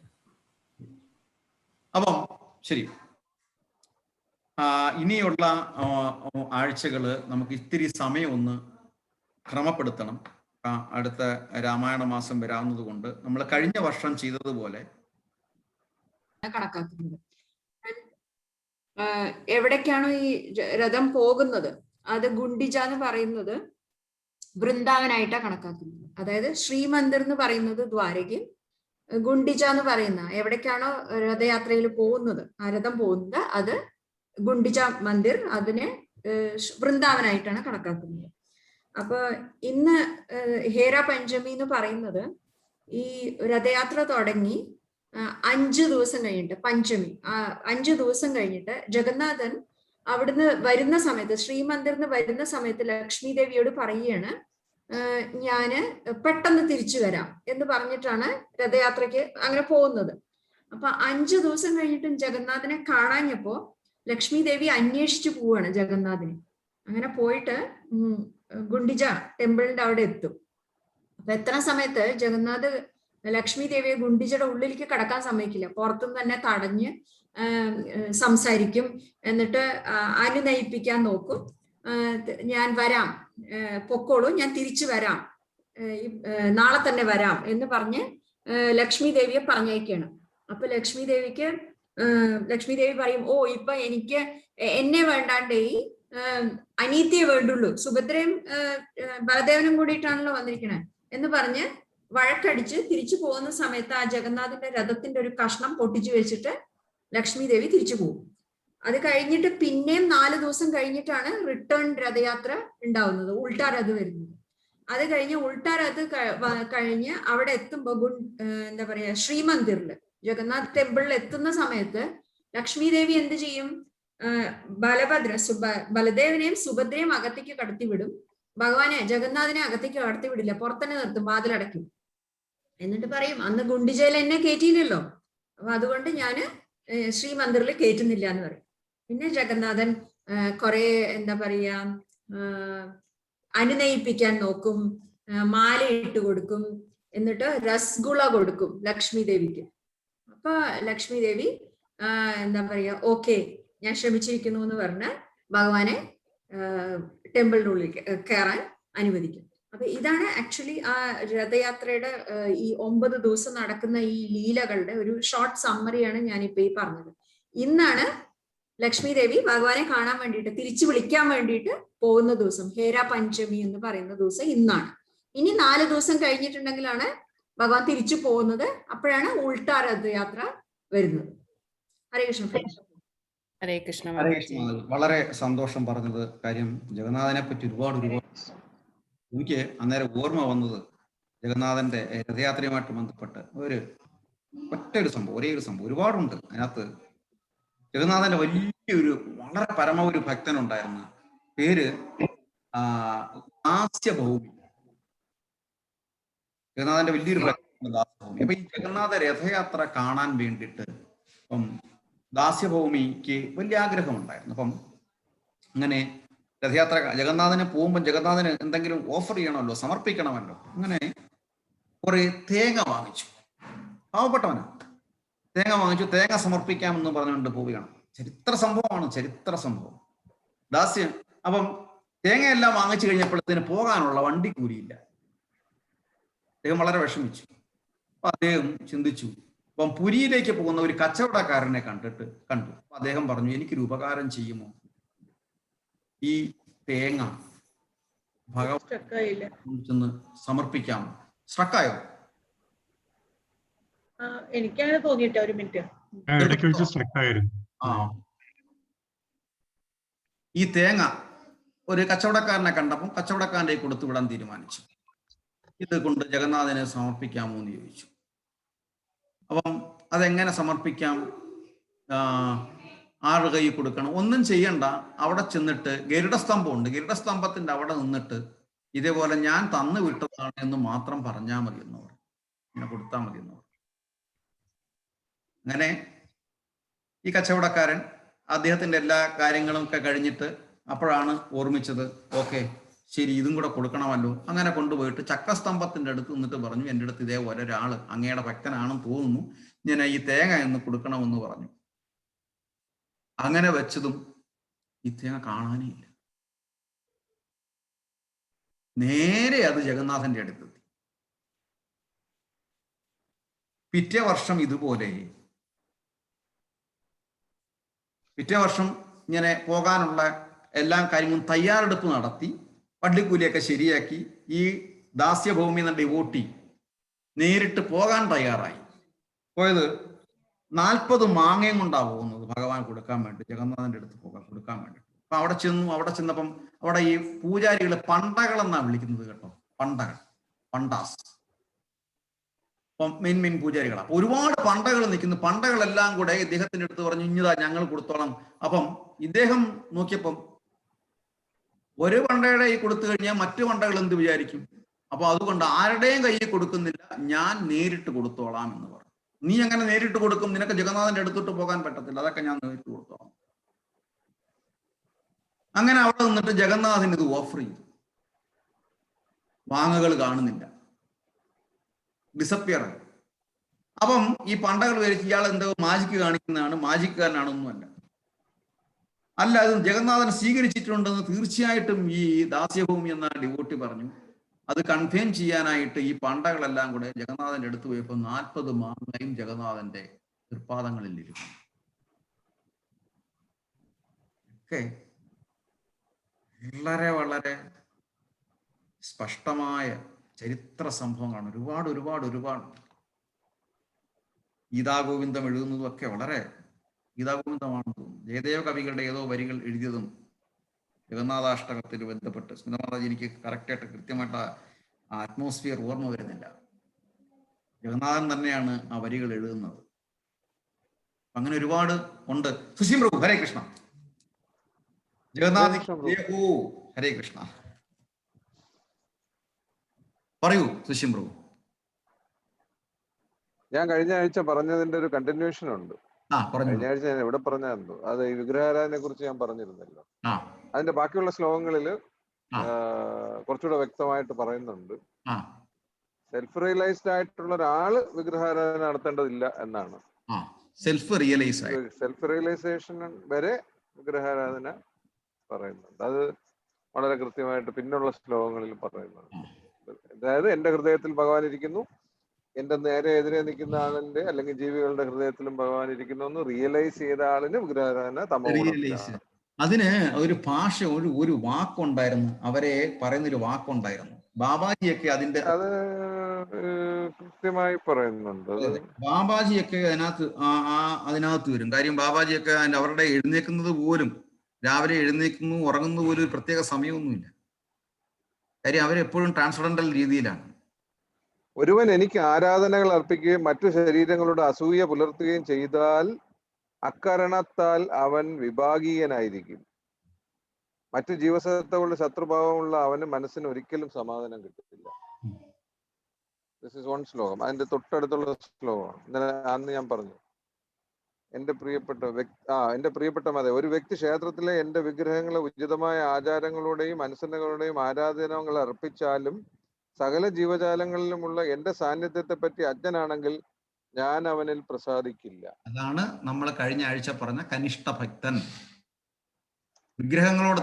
അപ്പം ശരി, ഇനിയുള്ള ആഴ്ചകള് നമുക്ക് ഇത്തിരി സമയം ഒന്ന് ക്രമപ്പെടുത്തണം. അടുത്ത രാമായണ മാസം വരാവുന്നത് കൊണ്ട് നമ്മൾ കഴിഞ്ഞ വർഷം ചെയ്തതുപോലെ കണക്കാക്കുന്നത്. എവിടേക്കാണോ ഈ രഥം പോകുന്നത് അത് ഗുണ്ടിജ എന്ന് പറയുന്നത് വൃന്ദാവനായിട്ടാണ് കണക്കാക്കുന്നത്. അതായത് ശ്രീമന്ദിർ എന്ന് പറയുന്നത് ദ്വാരകയും, ഗുണ്ടിജ എന്ന് പറയുന്ന എവിടേക്കാണോ രഥയാത്രയിൽ പോകുന്നത്, ആ രഥം പോകുന്നത് അത് ഗുണ്ടിജ മന്ദിർ, അതിനെ വൃന്ദാവനായിട്ടാണ് കണക്കാക്കുന്നത്. അപ്പൊ ഇന്ന് ഹേര പഞ്ചമി എന്ന് പറയുന്നത് ഈ രഥയാത്ര തുടങ്ങി 5 ദിവസം കഴിഞ്ഞിട്ട്, പഞ്ചമി 5 ദിവസം കഴിഞ്ഞിട്ട് ജഗന്നാഥൻ അവിടുന്ന് വരുന്ന സമയത്ത്, ശ്രീമന്ദിറിന് വരുന്ന സമയത്ത് ലക്ഷ്മി ദേവിയോട് പറയുകയാണ്, ഞാന് പെട്ടെന്ന് തിരിച്ചു വരാം എന്ന് പറഞ്ഞിട്ടാണ് രഥയാത്രയ്ക്ക് അങ്ങനെ പോകുന്നത്. അപ്പൊ 5 ദിവസം കഴിഞ്ഞിട്ടും ജഗന്നാഥനെ കാണാഞ്ഞപ്പോ ലക്ഷ്മി ദേവി അന്വേഷിച്ചു പോവാണ് ജഗന്നാഥനെ. അങ്ങനെ പോയിട്ട് ഗുണ്ടിജ ടെമ്പിളിന്റെ അവിടെ എത്തും. അപ്പൊ എത്തുന്ന സമയത്ത് ജഗന്നാഥ് ലക്ഷ്മി ദേവിയെ ഗുണ്ടിജയുടെ ഉള്ളിലേക്ക് കടക്കാൻ സമ്മതിക്കില്ല. പുറത്തുനിന്ന് തന്നെ തടഞ്ഞ് സംസാരിക്കും. എന്നിട്ട് അനുനയിപ്പിക്കാൻ നോക്കും. ഞാൻ വരാം, പൊക്കോളൂ, ഞാൻ തിരിച്ചു വരാം, നാളെ തന്നെ വരാം എന്ന് പറഞ്ഞ് ലക്ഷ്മി ദേവിയെ പറഞ്ഞയക്കാണ്. അപ്പൊ ലക്ഷ്മി ദേവി പറയും, ഓ ഇപ്പൊ എനിക്ക് എന്നെ വേണ്ടാണ്ട് ഈ അനീതിയെ വേണ്ടുള്ളൂ, സുഭദ്രയും ബലദേവനും കൂടിയിട്ടാണല്ലോ വന്നിരിക്കണേ എന്ന് പറഞ്ഞ് വഴക്കടിച്ച് തിരിച്ചു പോകുന്ന സമയത്ത് ആ ജഗന്നാഥന്റെ രഥത്തിന്റെ ഒരു കഷ്ണം പൊട്ടിച്ചു വെച്ചിട്ട് ലക്ഷ്മി ദേവി തിരിച്ചു പോകും. അത് കഴിഞ്ഞിട്ട് പിന്നെയും 4 ദിവസം കഴിഞ്ഞിട്ടാണ് റിട്ടേൺ രഥയാത്ര ഉണ്ടാവുന്നത്, ഉൾട്ടാ രഥ് വരുന്നത്. അത് കഴിഞ്ഞ് ഉൾട്ടാ രഥ് കഴിഞ്ഞ് അവിടെ എത്തുമ്പോ എന്താ പറയാ, ശ്രീമന്ദിറില് ജഗന്നാഥ് ടെമ്പിളിൽ എത്തുന്ന സമയത്ത് ലക്ഷ്മി ദേവി എന്ത് ചെയ്യും? ബലദേവനെയും സുഭദ്രയും അകത്തേക്ക് കടത്തിവിടും. ഭഗവാനെ ജഗന്നാഥിനെ അകത്തേക്ക് കടത്തിവിടില്ല, പുറത്തന്നെ നിർത്തും, വാതിലടയ്ക്കും. എന്നിട്ട് പറയും, അന്ന് ഗുണ്ടിജയിൽ എന്നെ കയറ്റിയില്ലല്ലോ, അപ്പൊ അതുകൊണ്ട് ഞാന് ശ്രീമന്ദിറിൽ കയറ്റുന്നില്ല എന്ന് പറയും. പിന്നെ ജഗന്നാഥൻ കുറെ എന്താ പറയാ അനുനയിപ്പിക്കാൻ നോക്കും, മാല ഇട്ട് കൊടുക്കും, എന്നിട്ട് രസഗുള കൊടുക്കും ലക്ഷ്മി ദേവിക്ക്. അപ്പൊ ലക്ഷ്മി ദേവി എന്താ പറയാ, ഓക്കെ ഞാൻ ശ്രമിച്ചിരിക്കുന്നു എന്ന് പറഞ്ഞ് ഭഗവാനെ ടെമ്പിളിന്റെ ഉള്ളിൽ കയറാൻ അനുവദിക്കും. അപ്പൊ ഇതാണ് ആക്ച്വലി ആ രഥയാത്രയുടെ ഈ 9 ദിവസം നടക്കുന്ന ഈ ലീലകളുടെ ഒരു ഷോർട്ട് സമ്മറിയാണ് ഞാനിപ്പോ ഈ പറഞ്ഞത്. ഇന്നാണ് ലക്ഷ്മി ദേവി ഭഗവാനെ കാണാൻ വേണ്ടിയിട്ട്, തിരിച്ചു വിളിക്കാൻ വേണ്ടിയിട്ട് പോകുന്ന ദിവസം. ഹേര പഞ്ചമി എന്ന് പറയുന്ന ദിവസം ഇന്നാണ്. ഇനി 4 ദിവസം കഴിഞ്ഞിട്ടുണ്ടെങ്കിലാണ് ഭഗവാൻ തിരിച്ചു പോകുന്നത്. അപ്പോഴാണ് ഉൾട്ടാ രഥയാത്ര വരുന്നത്. ഹരേ കൃഷ്ണ. ഹരേ കൃഷ്ണ. ഹരേ കൃഷ്ണ. വളരെ സന്തോഷം പറഞ്ഞത്. കാര്യം ജഗന്നാഥനെ പറ്റി ഒരുപാട് എനിക്ക് അന്നേരം ഓർമ്മ വന്നത് ജഗന്നാഥന്റെ രഥയാത്രയുമായിട്ട് ബന്ധപ്പെട്ട് ഒരേ ഒരു സംഭവം ഒരുപാടുണ്ട് അതിനകത്ത്. ജഗന്നാഥന്റെ വലിയൊരു വളരെ പരമ ഒരു ഭക്തനുണ്ടായിരുന്നു, പേര് ദാസ്യഭൗമി. ജഗന്നാഥന്റെ വലിയൊരു ഭക്തനാണ് ദാസ്യഭൗമി. അപ്പൊ ഈ ജഗന്നാഥ രഥയാത്ര കാണാൻ വേണ്ടിയിട്ട് ഇപ്പം ദാസ്യഭൗമിക്ക് വലിയ ആഗ്രഹമുണ്ടായിരുന്നു. അപ്പം അങ്ങനെ രഥയാത്ര ജഗന്നാഥന് പോകുമ്പോൾ ജഗന്നാഥന് എന്തെങ്കിലും ഓഫർ ചെയ്യണമല്ലോ, സമർപ്പിക്കണമല്ലോ. അങ്ങനെ കുറെ തേങ്ങ വാങ്ങിച്ചു. പാവപ്പെട്ടവനാ. തേങ്ങ വാങ്ങിച്ചു, തേങ്ങ സമർപ്പിക്കാമെന്ന് പറഞ്ഞുകൊണ്ട് പോവുകയാണ്. ചരിത്ര സംഭവം ദാസ്യം. അപ്പം തേങ്ങയെല്ലാം വാങ്ങിച്ചു കഴിഞ്ഞപ്പോഴത്തേന് പോകാനുള്ള വണ്ടി കൂലിയില്ല. അദ്ദേഹം വളരെ വിഷമിച്ചു. അപ്പൊ അദ്ദേഹം ചിന്തിച്ചു, അപ്പം പുരിയിലേക്ക് പോകുന്ന ഒരു കച്ചവടക്കാരനെ കണ്ടു. അപ്പൊ അദ്ദേഹം പറഞ്ഞു, എനിക്കൊരു ഉപകാരം ചെയ്യുമോ? ഈ തേങ്ങ ഭഗവാൻ സ്റ്റക്കായില്ല. ചെന്ന് സമർപ്പിക്കാമോ? സ്ട്രക്കായോ? എനിക്കങ്ങനെ തോന്നിയിട്ട. ഒരു മിനിറ്റ്. ഇടയ്ക്ക് വെച്ച് സ്ട്രക്ക് ആയിരുന്നു. ഈ തേങ്ങ ഒരു കച്ചവടക്കാരനെ കണ്ടപ്പം കച്ചവടക്കാരൻ്റെ കൊടുത്തു വിടാൻ തീരുമാനിച്ചു. ഇത് കൊണ്ട് ജഗന്നാഥനെ സമർപ്പിക്കാമോ എന്ന് ചോദിച്ചു. അപ്പം അതെങ്ങനെ സമർപ്പിക്കാം? 6 കൈ കൊടുക്കണം. ഒന്നും ചെയ്യണ്ട, അവിടെ ചെന്നിട്ട് ഗരുഡസ്തംഭമുണ്ട്, ഗരുഡസ്തംഭത്തിന്റെ അവിടെ നിന്നിട്ട് ഇതേപോലെ ഞാൻ തന്നു വിട്ടതാണ് എന്ന് മാത്രം പറഞ്ഞാൽ മതി എന്ന് പറഞ്ഞു. ഇങ്ങനെ കൊടുത്താൽ മതി എന്ന് പറഞ്ഞു. അങ്ങനെ ഈ കച്ചവടക്കാരൻ അദ്ദേഹത്തിന്റെ എല്ലാ കാര്യങ്ങളും ഒക്കെ കഴിഞ്ഞിട്ട് അപ്പോഴാണ് ഓർമ്മിച്ചത്, ഓക്കെ ശരി, ഇതും കൂടെ കൊടുക്കണമല്ലോ. അങ്ങനെ കൊണ്ടുപോയിട്ട് ചക്രസ്തംഭത്തിന്റെ അടുത്ത് നിന്നിട്ട് പറഞ്ഞു, എൻ്റെ അടുത്ത് ഇതേപോലെ ഒരാള് അങ്ങയുടെ ഭക്തനാണെന്ന് തോന്നുന്നു, ഞാൻ ഈ തേങ്ങ എന്ന് കൊടുക്കണമെന്ന് പറഞ്ഞു. അങ്ങനെ വെച്ചതും ഈ തേങ്ങ കാണാനേ ഇല്ല. നേരെ അത് ജഗന്നാഥന്റെ അടുത്തെത്തി. പിറ്റേ വർഷം ഇതുപോലെ ഇങ്ങനെ പോകാനുള്ള എല്ലാ കാര്യങ്ങളും തയ്യാറെടുപ്പ് നടത്തി പള്ളിക്കൂലിയൊക്കെ ശരിയാക്കി ഈ ദാസ്യഭൂമി എന്ന ഡിവോട്ടി നേരിട്ട് പോകാൻ തയ്യാറായി. പോയത് 40 മാങ്ങയും കൊണ്ടാണ് പോകുന്നത് ഭഗവാൻ കൊടുക്കാൻ വേണ്ടി, ജഗന്നാഥന്റെ അടുത്ത് കൊടുക്കാൻ വേണ്ടി. അപ്പൊ അവിടെ ചെന്നപ്പം അവിടെ ഈ പൂജാരികള് പണ്ടകളെന്നാണ് വിളിക്കുന്നത് കേട്ടോ. പണ്ടാസ്. അപ്പം മെയിൻ പൂജാരികളാണ്. അപ്പൊ ഒരുപാട് പണ്ടകൾ നിൽക്കുന്നു. പണ്ടകളെല്ലാം കൂടെ ഇദ്ദേഹത്തിന്റെ അടുത്ത് പറഞ്ഞു, ഇഞ്ഞതാ ഞങ്ങൾ കൊടുത്തോളാം. അപ്പം ഇദ്ദേഹം നോക്കിയപ്പം ഒരു പണ്ടയുടെ ഈ കൊടുത്തു കഴിഞ്ഞാൽ മറ്റു പണ്ടകൾ എന്ത് വിചാരിക്കും? അപ്പൊ അതുകൊണ്ട് ആരുടെയും കയ്യിൽ കൊടുക്കുന്നില്ല, ഞാൻ നേരിട്ട് കൊടുത്തോളാം എന്ന് പറഞ്ഞു. നീ അങ്ങനെ നേരിട്ട് കൊടുക്കും, നിനക്ക് ജഗന്നാഥന്റെ അടുത്തോട്ട് പോകാൻ പറ്റത്തില്ല, അതൊക്കെ ഞാൻ നേരിട്ട് കൊടുത്തോളാം. അങ്ങനെ അവിടെ നിന്നിട്ട് ജഗന്നാഥൻ ഇത് ഓഫർ ചെയ്തു. മാങ്ങകൾ കാണുന്നില്ല, ഡിസപ്പിയർ ആയി. അപ്പം ഈ പണ്ടകൾ വരച്ച് ഇയാൾ എന്തോ മാജിക്ക് കാണിക്കുന്നതാണ്, മാജിക്കാരനാണൊന്നുമല്ല. അല്ല, അത് ജഗന്നാഥൻ സ്വീകരിച്ചിട്ടുണ്ടെന്ന് തീർച്ചയായിട്ടും ഈ ദാസ്യഭൂമി എന്ന ഡിവോട്ടി പറഞ്ഞു. അത് കൺഫേം ചെയ്യാനായിട്ട് ഈ പണ്ടകളെല്ലാം കൂടെ ജഗന്നാഥന്റെ അടുത്ത് പോയപ്പോൾ 40 മാങ്ങയും ജഗന്നാഥന്റെ തൃപ്പാദങ്ങളിൽ ഇരുന്നു. ഒക്കെ വളരെ വളരെ സ്പഷ്ടമായ ചരിത്ര സംഭവങ്ങളാണ്. ഒരുപാട് ഗീതാഗോവിന്ദം എഴുതുന്നതും ഒക്കെ വളരെ ഗീതാഗോവിന്ദമാണെന്ന് തോന്നുന്നു. ജയദേവ കവികളുടെ ഏതോ വരികൾ എഴുതിയതും ജഗന്നാഥാഷ്ടകത്തിൽ ബന്ധപ്പെട്ട് സ്മിതമാതാജി, എനിക്ക് കറക്റ്റായിട്ട് കൃത്യമായിട്ട് ആ അറ്റ്മോസ്ഫിയർ ഓർമ്മ വരുന്നില്ല. ജഗന്നാഥൻ തന്നെയാണ് ആ വരികൾ എഴുതുന്നത്. അങ്ങനെ ഒരുപാട് ഉണ്ട്. സുശീം പ്രഭു, ഹരേ കൃഷ്ണ. ജഗന്നാഥ് ഹരേ കൃഷ്ണ. പറയൂ സുശീം പ്രഭു. ഞാൻ കഴിഞ്ഞ ആഴ്ച പറഞ്ഞതിന്റെ ഒരു കണ്ടിന്യൂഷൻ ഉണ്ട്. കഴിഞ്ഞ ആഴ്ച ഞാൻ എവിടെ പറഞ്ഞായിരുന്നു, അത് ഈ വിഗ്രഹാരാധനയെ കുറിച്ച് ഞാൻ പറഞ്ഞിരുന്നല്ലോ. അതിന്റെ ബാക്കിയുള്ള ശ്ലോകങ്ങളില് കുറച്ചുകൂടെ വ്യക്തമായിട്ട് പറയുന്നുണ്ട്. സെൽഫ് റിയലൈസ്ഡ് ആയിട്ടുള്ള ഒരാള് വിഗ്രഹാരാധന നടത്തേണ്ടതില്ല എന്നാണ്. സെൽഫ് റിയലൈസേഷൻ വരെ വിഗ്രഹാരാധന പറയുന്നുണ്ട്. അത് വളരെ കൃത്യമായിട്ട് പിന്നുള്ള ശ്ലോകങ്ങളിൽ പറയുന്നുണ്ട്. അതായത് എന്റെ ഹൃദയത്തിൽ ഭഗവാൻ ഇരിക്കുന്നു, എന്റെ നേരെ എതിരെ നിൽക്കുന്ന ആളിന്റെ അല്ലെങ്കിൽ ജീവികളുടെ ഹൃദയത്തിലും ഭഗവാൻ ഇരിക്കുന്നു എന്ന് റിയലൈസ് ചെയ്ത ആളിന് വിഗ്രഹാരാധന തമോഗുണത്തിലാണ്. അതിന് ഒരു ഭാഷ, ഒരു വാക്കുണ്ടായിരുന്നു, അവരെ പറയുന്നൊരു വാക്കുണ്ടായിരുന്നു. ബാബാജിയൊക്കെ അത് കൃത്യമായി പറയുന്നുണ്ട്. ബാബാജിയൊക്കെ അതിനകത്ത് വരും. കാര്യം ബാബാജിയൊക്കെ അവരുടെ എഴുന്നേക്കുന്നത് പോലും, രാവിലെ എഴുന്നേക്കുന്നു ഉറങ്ങുന്നത് പോലും ഒരു പ്രത്യേക സമയമൊന്നുമില്ല. കാര്യം അവരെപ്പോഴും ട്രാൻസ്ഡെൻഡൽ രീതിയിലാണ്. ഒരുവൻ എനിക്ക് ആരാധനകൾ അർപ്പിക്കുകയും മറ്റു ശരീരങ്ങളുടെ അസൂയ പുലർത്തുകയും ചെയ്താൽ അക്കാരണത്താൽ അവൻ വിഭാഗീയനായിരിക്കും. മറ്റു ജീവസത്തകളുടെ ശത്രുഭാവമുള്ള അവന് മനസ്സിന് ഒരിക്കലും സമാധാനം കിട്ടത്തില്ല. ദിസ് ഇസ് വൺ ശ്ലോകം. അതിന്റെ തൊട്ടടുത്തുള്ള ശ്ലോകമാണ്. ഇന്നലെ അന്ന് ഞാൻ പറഞ്ഞു, എന്റെ പ്രിയപ്പെട്ട മത, ഒരു വ്യക്തി ക്ഷേത്രത്തിലെ എന്റെ വിഗ്രഹങ്ങളെ ഉചിതമായ ആചാരങ്ങളുടെയും അനുസരണകളുടെയും ആരാധനകൾ അർപ്പിച്ചാലും സകല ജീവജാലങ്ങളിലുമുള്ള എന്റെ സാന്നിധ്യത്തെ പറ്റി അജ്ഞനാണെങ്കിൽ ഞാൻ അവനിൽ പ്രസാദിക്കില്ല. അതാണ് നമ്മൾ കഴിഞ്ഞ ആഴ്ച പറഞ്ഞ കനിഷ്ഠ ഭക്തൻ. വിഗ്രഹങ്ങളോട്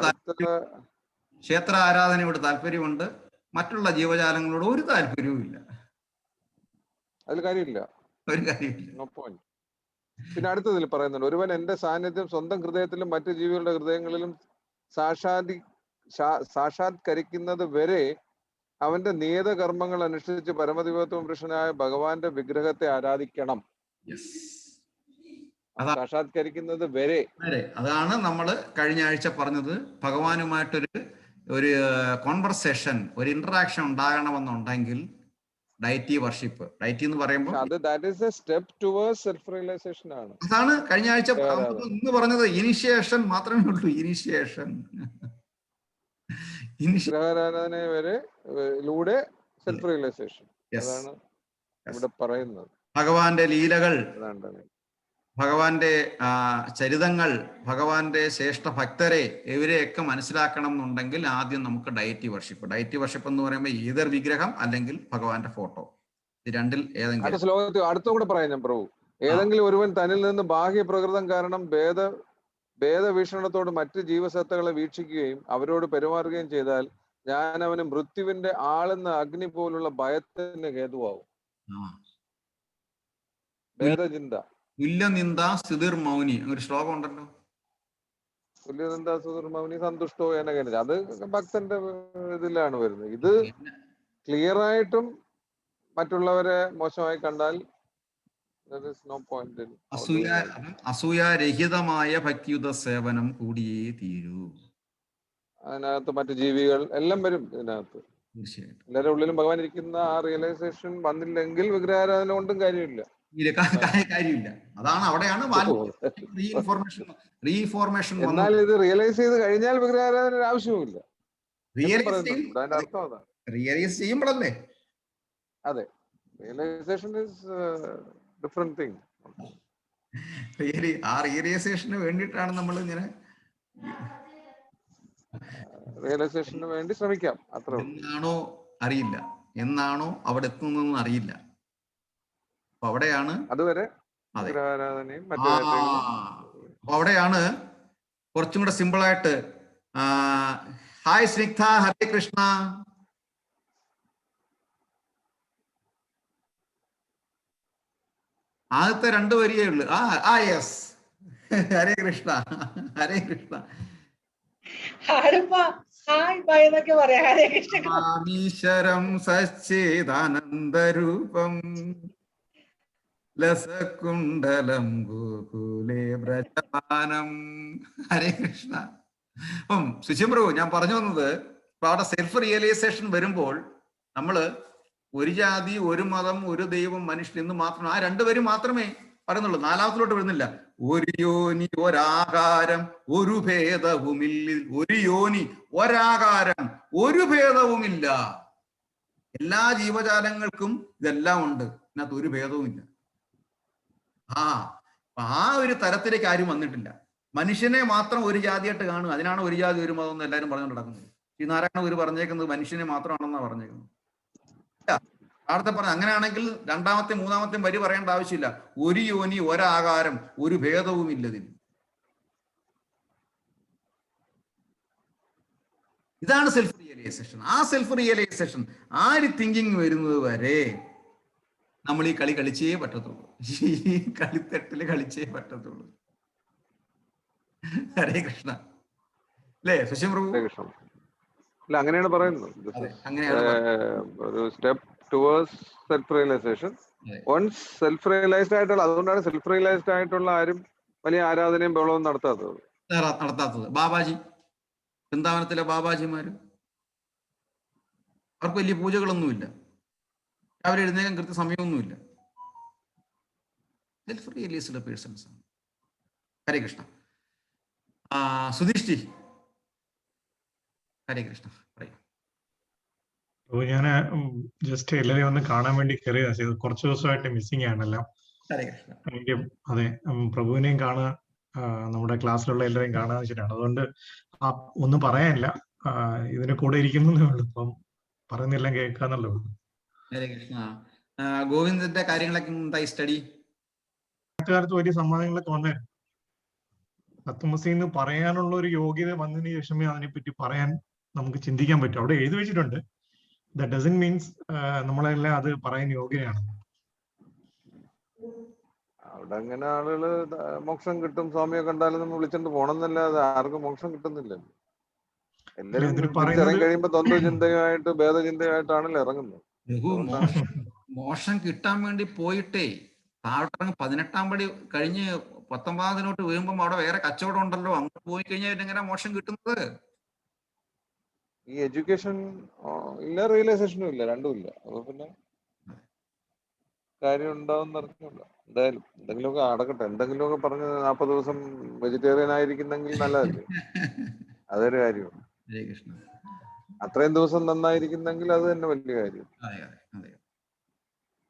ക്ഷേത്ര ആരാധനയോട് താല്പര്യമുണ്ട്, മറ്റുള്ള ജീവജാലങ്ങളോട് ഒരു താല്പര്യവും ഇല്ല. അതിൽ കാര്യമില്ല. ഒരു കാര്യമില്ല. No point. പിന്നെ അടുത്തതിൽ പറയുന്നുണ്ട്, ഒരുവൻ എന്റെ സാന്നിധ്യം സ്വന്തം ഹൃദയത്തിലും മറ്റു ജീവികളുടെ ഹൃദയങ്ങളിലും സാക്ഷാത്കരിക്കുന്നത് വരെ അവന്റെ നിയത കർമ്മങ്ങൾ അനുസരിച്ച് പരമദിവത്വം പുരുഷനായ ഭഗവാന്റെ വിഗ്രഹത്തെ ആരാധിക്കണം. സാക്ഷാത്കരിക്കുന്നത് വരെ. അതാണ് നമ്മൾ കഴിഞ്ഞ ആഴ്ച പറഞ്ഞത്. ഭഗവാനുമായിട്ടൊരു കോൺവെർസേഷൻ, ഒരു ഇന്ററാക്ഷൻ ഉണ്ടാകണമെന്നുണ്ടെങ്കിൽ ഡൈറ്റി വർഷിപ്പ്. ഡൈറ്റി എന്ന് പറയുമ്പോൾ അതാണ് കഴിഞ്ഞ ആഴ്ച ഇന്ന് പറഞ്ഞത്. ഇനിഷ്യേഷൻ മാത്രമേ ഉള്ളൂ. Initiation self realization. അതാണ് ഇവിടെ പറയുന്നത്. ഭഗവാന്റെ ലീലകൾ, ഭഗവാന്റെ ചരിതങ്ങൾ, ഭഗവാന്റെ ശ്രേഷ്ഠ ഭക്തരെ ഇവരെയൊക്കെ മനസ്സിലാക്കണം എന്നുണ്ടെങ്കിൽ ആദ്യം നമുക്ക് ഡൈറ്റി വർഷിപ്പ്. ഡൈറ്റി വർഷിപ്പ് എന്ന് പറയുമ്പോൾ ഈതർ വിഗ്രഹം അല്ലെങ്കിൽ ഭഗവാന്റെ ഫോട്ടോ, ഇത് രണ്ടിൽ ഏതെങ്കിലും. ശ്ലോകത്തിൽ അടുത്തും കൂടെ പറയാം ഞാൻ പ്രഭു. ഏതെങ്കിലും ഒരുവൻ തന്നിൽ നിന്ന് ബാഹ്യ പ്രകൃതം കാരണം ഭേദവീക്ഷണത്തോട് മറ്റ് ജീവസത്തകളെ വീക്ഷിക്കുകയും അവരോട് പെരുമാറുകയും ചെയ്താൽ ഞാൻ അവന് മൃത്യുവിന്റെ ആളെന്ന അഗ്നി പോലുള്ള ഭയത്തിന് ഹേതുവാകും. ഭേദചിന്ത. തുല്യനിന്ദ സ്ഥിതിർ മൗനി ഒരു ശ്ലോകം ഉണ്ടല്ലോ. തുല്യനിന്ദ സ്ഥിതിർ മൗനി സന്തുഷ്ടോ എന്ന കാര്യം അത് ഭക്തന്റെ ഇതിലാണ് വരുന്നത്. ഇത് ക്ലിയർ ആയിട്ടും മറ്റുള്ളവരെ മോശമായി കണ്ടാൽ അസൂയാരഹിതമായ ഭക്തിയുത സേവനം കൂടിയേ തീരൂ. അതിനകത്ത് മറ്റു ജീവികൾ എല്ലാം വരും ഇതിനകത്ത്. തീർച്ചയായിട്ടും എല്ലാവരുടെ ഉള്ളിലും ഭഗവാൻ ഇരിക്കുന്ന ആ റിയലൈസേഷൻ വന്നില്ലെങ്കിൽ വിഗ്രഹാരാധന കൊണ്ടും കാര്യമില്ല. കാര്യമില്ല. അതാണ് അവിടെയാണ് റീഇൻഫോർമേഷൻ. എന്നാൽ ഇത് റിയലൈസ് ചെയ്ത് കഴിഞ്ഞാൽ വിഗ്രഹാരാധന ആവശ്യവുമില്ല. റിയലൈസ് ചെയ്യുമ്പോഴല്ലേ. അതെ, റിയലൈസേഷൻ ഈസ് ഡിഫറെന്റ് തിങ്. ആ റിയലൈസേഷന് വേണ്ടിയിട്ടാണ് നമ്മൾ ഇങ്ങനെ റിയലൈസേഷന് വേണ്ടി ശ്രമിക്കാം. അത്ര എന്നാണോ അറിയില്ല, എന്നാണോ അവിടെ എത്തുന്നതെന്ന് അറിയില്ല. അപ്പൊ അവിടെയാണ് അതുവരെ അവിടെയാണ് കുറച്ചും കൂടെ സിമ്പിൾ ആയിട്ട്. ഹായ് സ്നിഗ്ധ, ഹരേ കൃഷ്ണ. ആദ്യത്തെ 2 വരിയേ ഉള്ളു. യെസ്, ഹരേ കൃഷ്ണ, ഹരേ കൃഷ്ണ. ഈശ്വരം സച്ചിദാനന്ദരൂപം ലസകുണ്ടലം ഗോകുലേ വ്രജമാനം. ഹരേ കൃഷ്ണ. അപ്പം സുശീംപ്രഭു, ഞാൻ പറഞ്ഞു വന്നത് ഇപ്പൊ അവിടെ സെൽഫ് റിയലൈസേഷൻ വരുമ്പോൾ നമ്മള് ഒരു ജാതി, ഒരു മതം, ഒരു ദൈവം, മനുഷ്യൻ എന്ന് മാത്രം ആ 2 വരി മാത്രമേ പറയുന്നുള്ളൂ. 4ാമത്തിലോട്ട് വരുന്നില്ല. ഒരു യോനി ഒരാകാരം ഒരു ഭേദവുമില്ല. ഒരു യോനി ഒരാകാരം ഒരു ഭേദവുമില്ല. എല്ലാ ജീവജാലങ്ങൾക്കും ഇതെല്ലാം ഉണ്ട്, ഇതിനകത്ത് ഒരു ഭേദവുമില്ല. ആ ഒരു തരത്തിലേക്ക് ആരും വന്നിട്ടില്ല. മനുഷ്യനെ മാത്രം ഒരു ജാതിയായിട്ട് കാണുക. അതിനാണ് ഒരു ജാതി ഒരു മതം എന്ന് എല്ലാവരും പറഞ്ഞുകൊണ്ട് നടക്കുന്നത്. ശ്രീനാരായണ ഗുരു പറഞ്ഞേക്കുന്നത് മനുഷ്യനെ മാത്രമാണെന്നാണ് പറഞ്ഞേക്കുന്നത്. അടുത്ത പറഞ്ഞ അങ്ങനെയാണെങ്കിൽ 2ാമത്തെ 3ാമത്തെ വരി പറയേണ്ട ആവശ്യമില്ല. ഒരു യോനി ഒരാകാരം ഒരു ഭേദവുമില്ലതിൽ. ഇതാണ് സെൽഫ് റിയലൈസേഷൻ. ആ സെൽഫ് റിയലൈസേഷൻ ആ ഒരു തിങ്കിങ് വരുന്നത് വരെ നമ്മൾ ഈ കളി കളിച്ചേ പറ്റത്തുള്ളൂ. ഈ കളിത്തട്ടില് കളിച്ചേ പറ്റത്തുള്ളൂ. ഹരേ കൃഷ്ണ. അല്ലേ സുശീംപ്രഭു? അല്ല, അങ്ങനെയാണ് പറയുന്നത്. ഒരു step towards self realization. Once self realized ആയിട്ടുള്ള, അതുകൊണ്ടാണ് സെൽഫ് റിയലൈസ്ഡ് ആയിട്ടുള്ള ആരും വലിയ ആരാധനയും ബഹളവും നടത്താത്തത്. ബാബാജി, വൃന്ദാവനത്തിലെ ബാബാജിമാര്, അവർക്ക് വലിയ പൂജകളൊന്നുമില്ല, രാവിലെ എഴുന്നേക്കാൻ കൃത്യ സമയമൊന്നുമില്ല. സെൽഫ് റിയലൈസ്ഡ് പേഴ്സൺസ് ആണ്. ഹരേ കൃഷ്ണ. സുധീഷ്ടി, ഹരേ കൃഷ്ണ പറയൂ. ഞാൻ ജസ്റ്റ് എല്ലാവരെയും ഒന്ന് കാണാൻ വേണ്ടി കയറിയതാ. കുറച്ച് ദിവസമായിട്ട് മിസ്സിംഗ് ആണെല്ലാം. എനിക്ക് അതെ, പ്രഭുവിനെയും കാണുക, നമ്മുടെ ക്ലാസ്സിലുള്ള എല്ലാവരെയും കാണാന്ന് വെച്ചിട്ടാണ്. അതുകൊണ്ട് ഒന്നും പറയാനില്ല, ഇതിന്റെ കൂടെ ഇരിക്കുന്നേ ഉള്ളൂ. ഇപ്പം പറയുന്നെല്ലാം കേൾക്കാന്നുള്ളൂ. ഗോവിന്ദന്റെ കാര്യങ്ങളൊക്കെ എന്തായി സ്റ്റഡി? കാലത്ത് വലിയ സമ്മാനങ്ങളൊക്കെ വന്നായിരുന്നു. തത്വമസി പറയാനുള്ള ഒരു യോഗ്യത വന്നതിന് ശേഷമേ അതിനെപ്പറ്റി പറയാൻ നമുക്ക് ചിന്തിക്കാൻ പറ്റും. അവിടെ എഴുതി വെച്ചിട്ടുണ്ട്. ദാറ്റ് ഡസന്റ് മീൻസ് നമ്മളെല്ലാം അത് പറയാൻ യോഗ്യരാണ്. അവിടെ അങ്ങനെ ആളുകള് മോക്ഷം കിട്ടും സ്വാമിയെ കണ്ടാലും നമ്മൾ വിളിച്ചോണ്ട് പോണമെന്നല്ലാതെ ആർക്കും മോക്ഷം കിട്ടുന്നില്ലല്ലോ. എല്ലാരും ഇതിന് തിരിച്ചിറങ്ങി പറയുന്നത് കഴിയുമ്പോ ദ്വന്ദ്വചിന്തയായിട്ട് ഭേദചിന്തയായിട്ടാണല്ലോ ഇറങ്ങുന്നത്. രഘു, അതുകൊണ്ടാണ് മോഷം കിട്ടാൻ വേണ്ടി പോയിട്ടേ താഴോട്ടിറങ്ങി 18-ാം പടി കഴിഞ്ഞ് 19-ാമതിനോട്ട് വീഴുമ്പോ അവിടെ വേറെ കച്ചവടം ഉണ്ടല്ലോ, അങ്ങോട്ട് പോയി കഴിഞ്ഞാൽ എങ്ങനെ മോഷം കിട്ടുന്നത്? ഈ എഡ്യൂക്കേഷൻ ഇല്ല, റിയലൈസേഷനും ഇല്ല, രണ്ടും ഇല്ല. അപ്പൊ പിന്നെ കാര്യം ഉണ്ടാവും അറിഞ്ഞില്ല. എന്തായാലും എന്തെങ്കിലുമൊക്കെ അടക്കട്ടെ. എന്തെങ്കിലുമൊക്കെ പറഞ്ഞ് 40 ദിവസം വെജിറ്റേറിയൻ ആയിരിക്കുന്നെങ്കിൽ നല്ലതല്ലേ, അതൊരു കാര്യം. ഹരേ കൃഷ്ണ. അത്രയും ദിവസം നന്നായിരിക്കുന്നെങ്കിൽ അത് തന്നെ വലിയ കാര്യം. അതെ അതെ അതെ.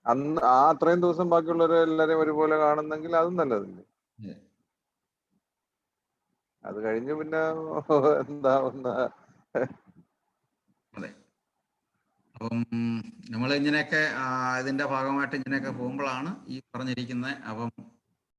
അന്ന് അത്രയും ദിവസം ബാക്കിയുള്ളവരെ എല്ലാരെയും ഒരുപോലെ കാണുന്നെങ്കിൽ അതും നല്ലതല്ലേ. അതെ. അത് കഴിഞ്ഞ് പിന്നെ എന്താ അതെ. അപ്പം നമ്മൾ ഇങ്ങനെയൊക്കെ ഇതിന്റെ ഭാഗമായിട്ട് ഇങ്ങനെയൊക്കെ പോകുമ്പോഴാണ് ഈ പറഞ്ഞിരിക്കുന്നത്. അപ്പം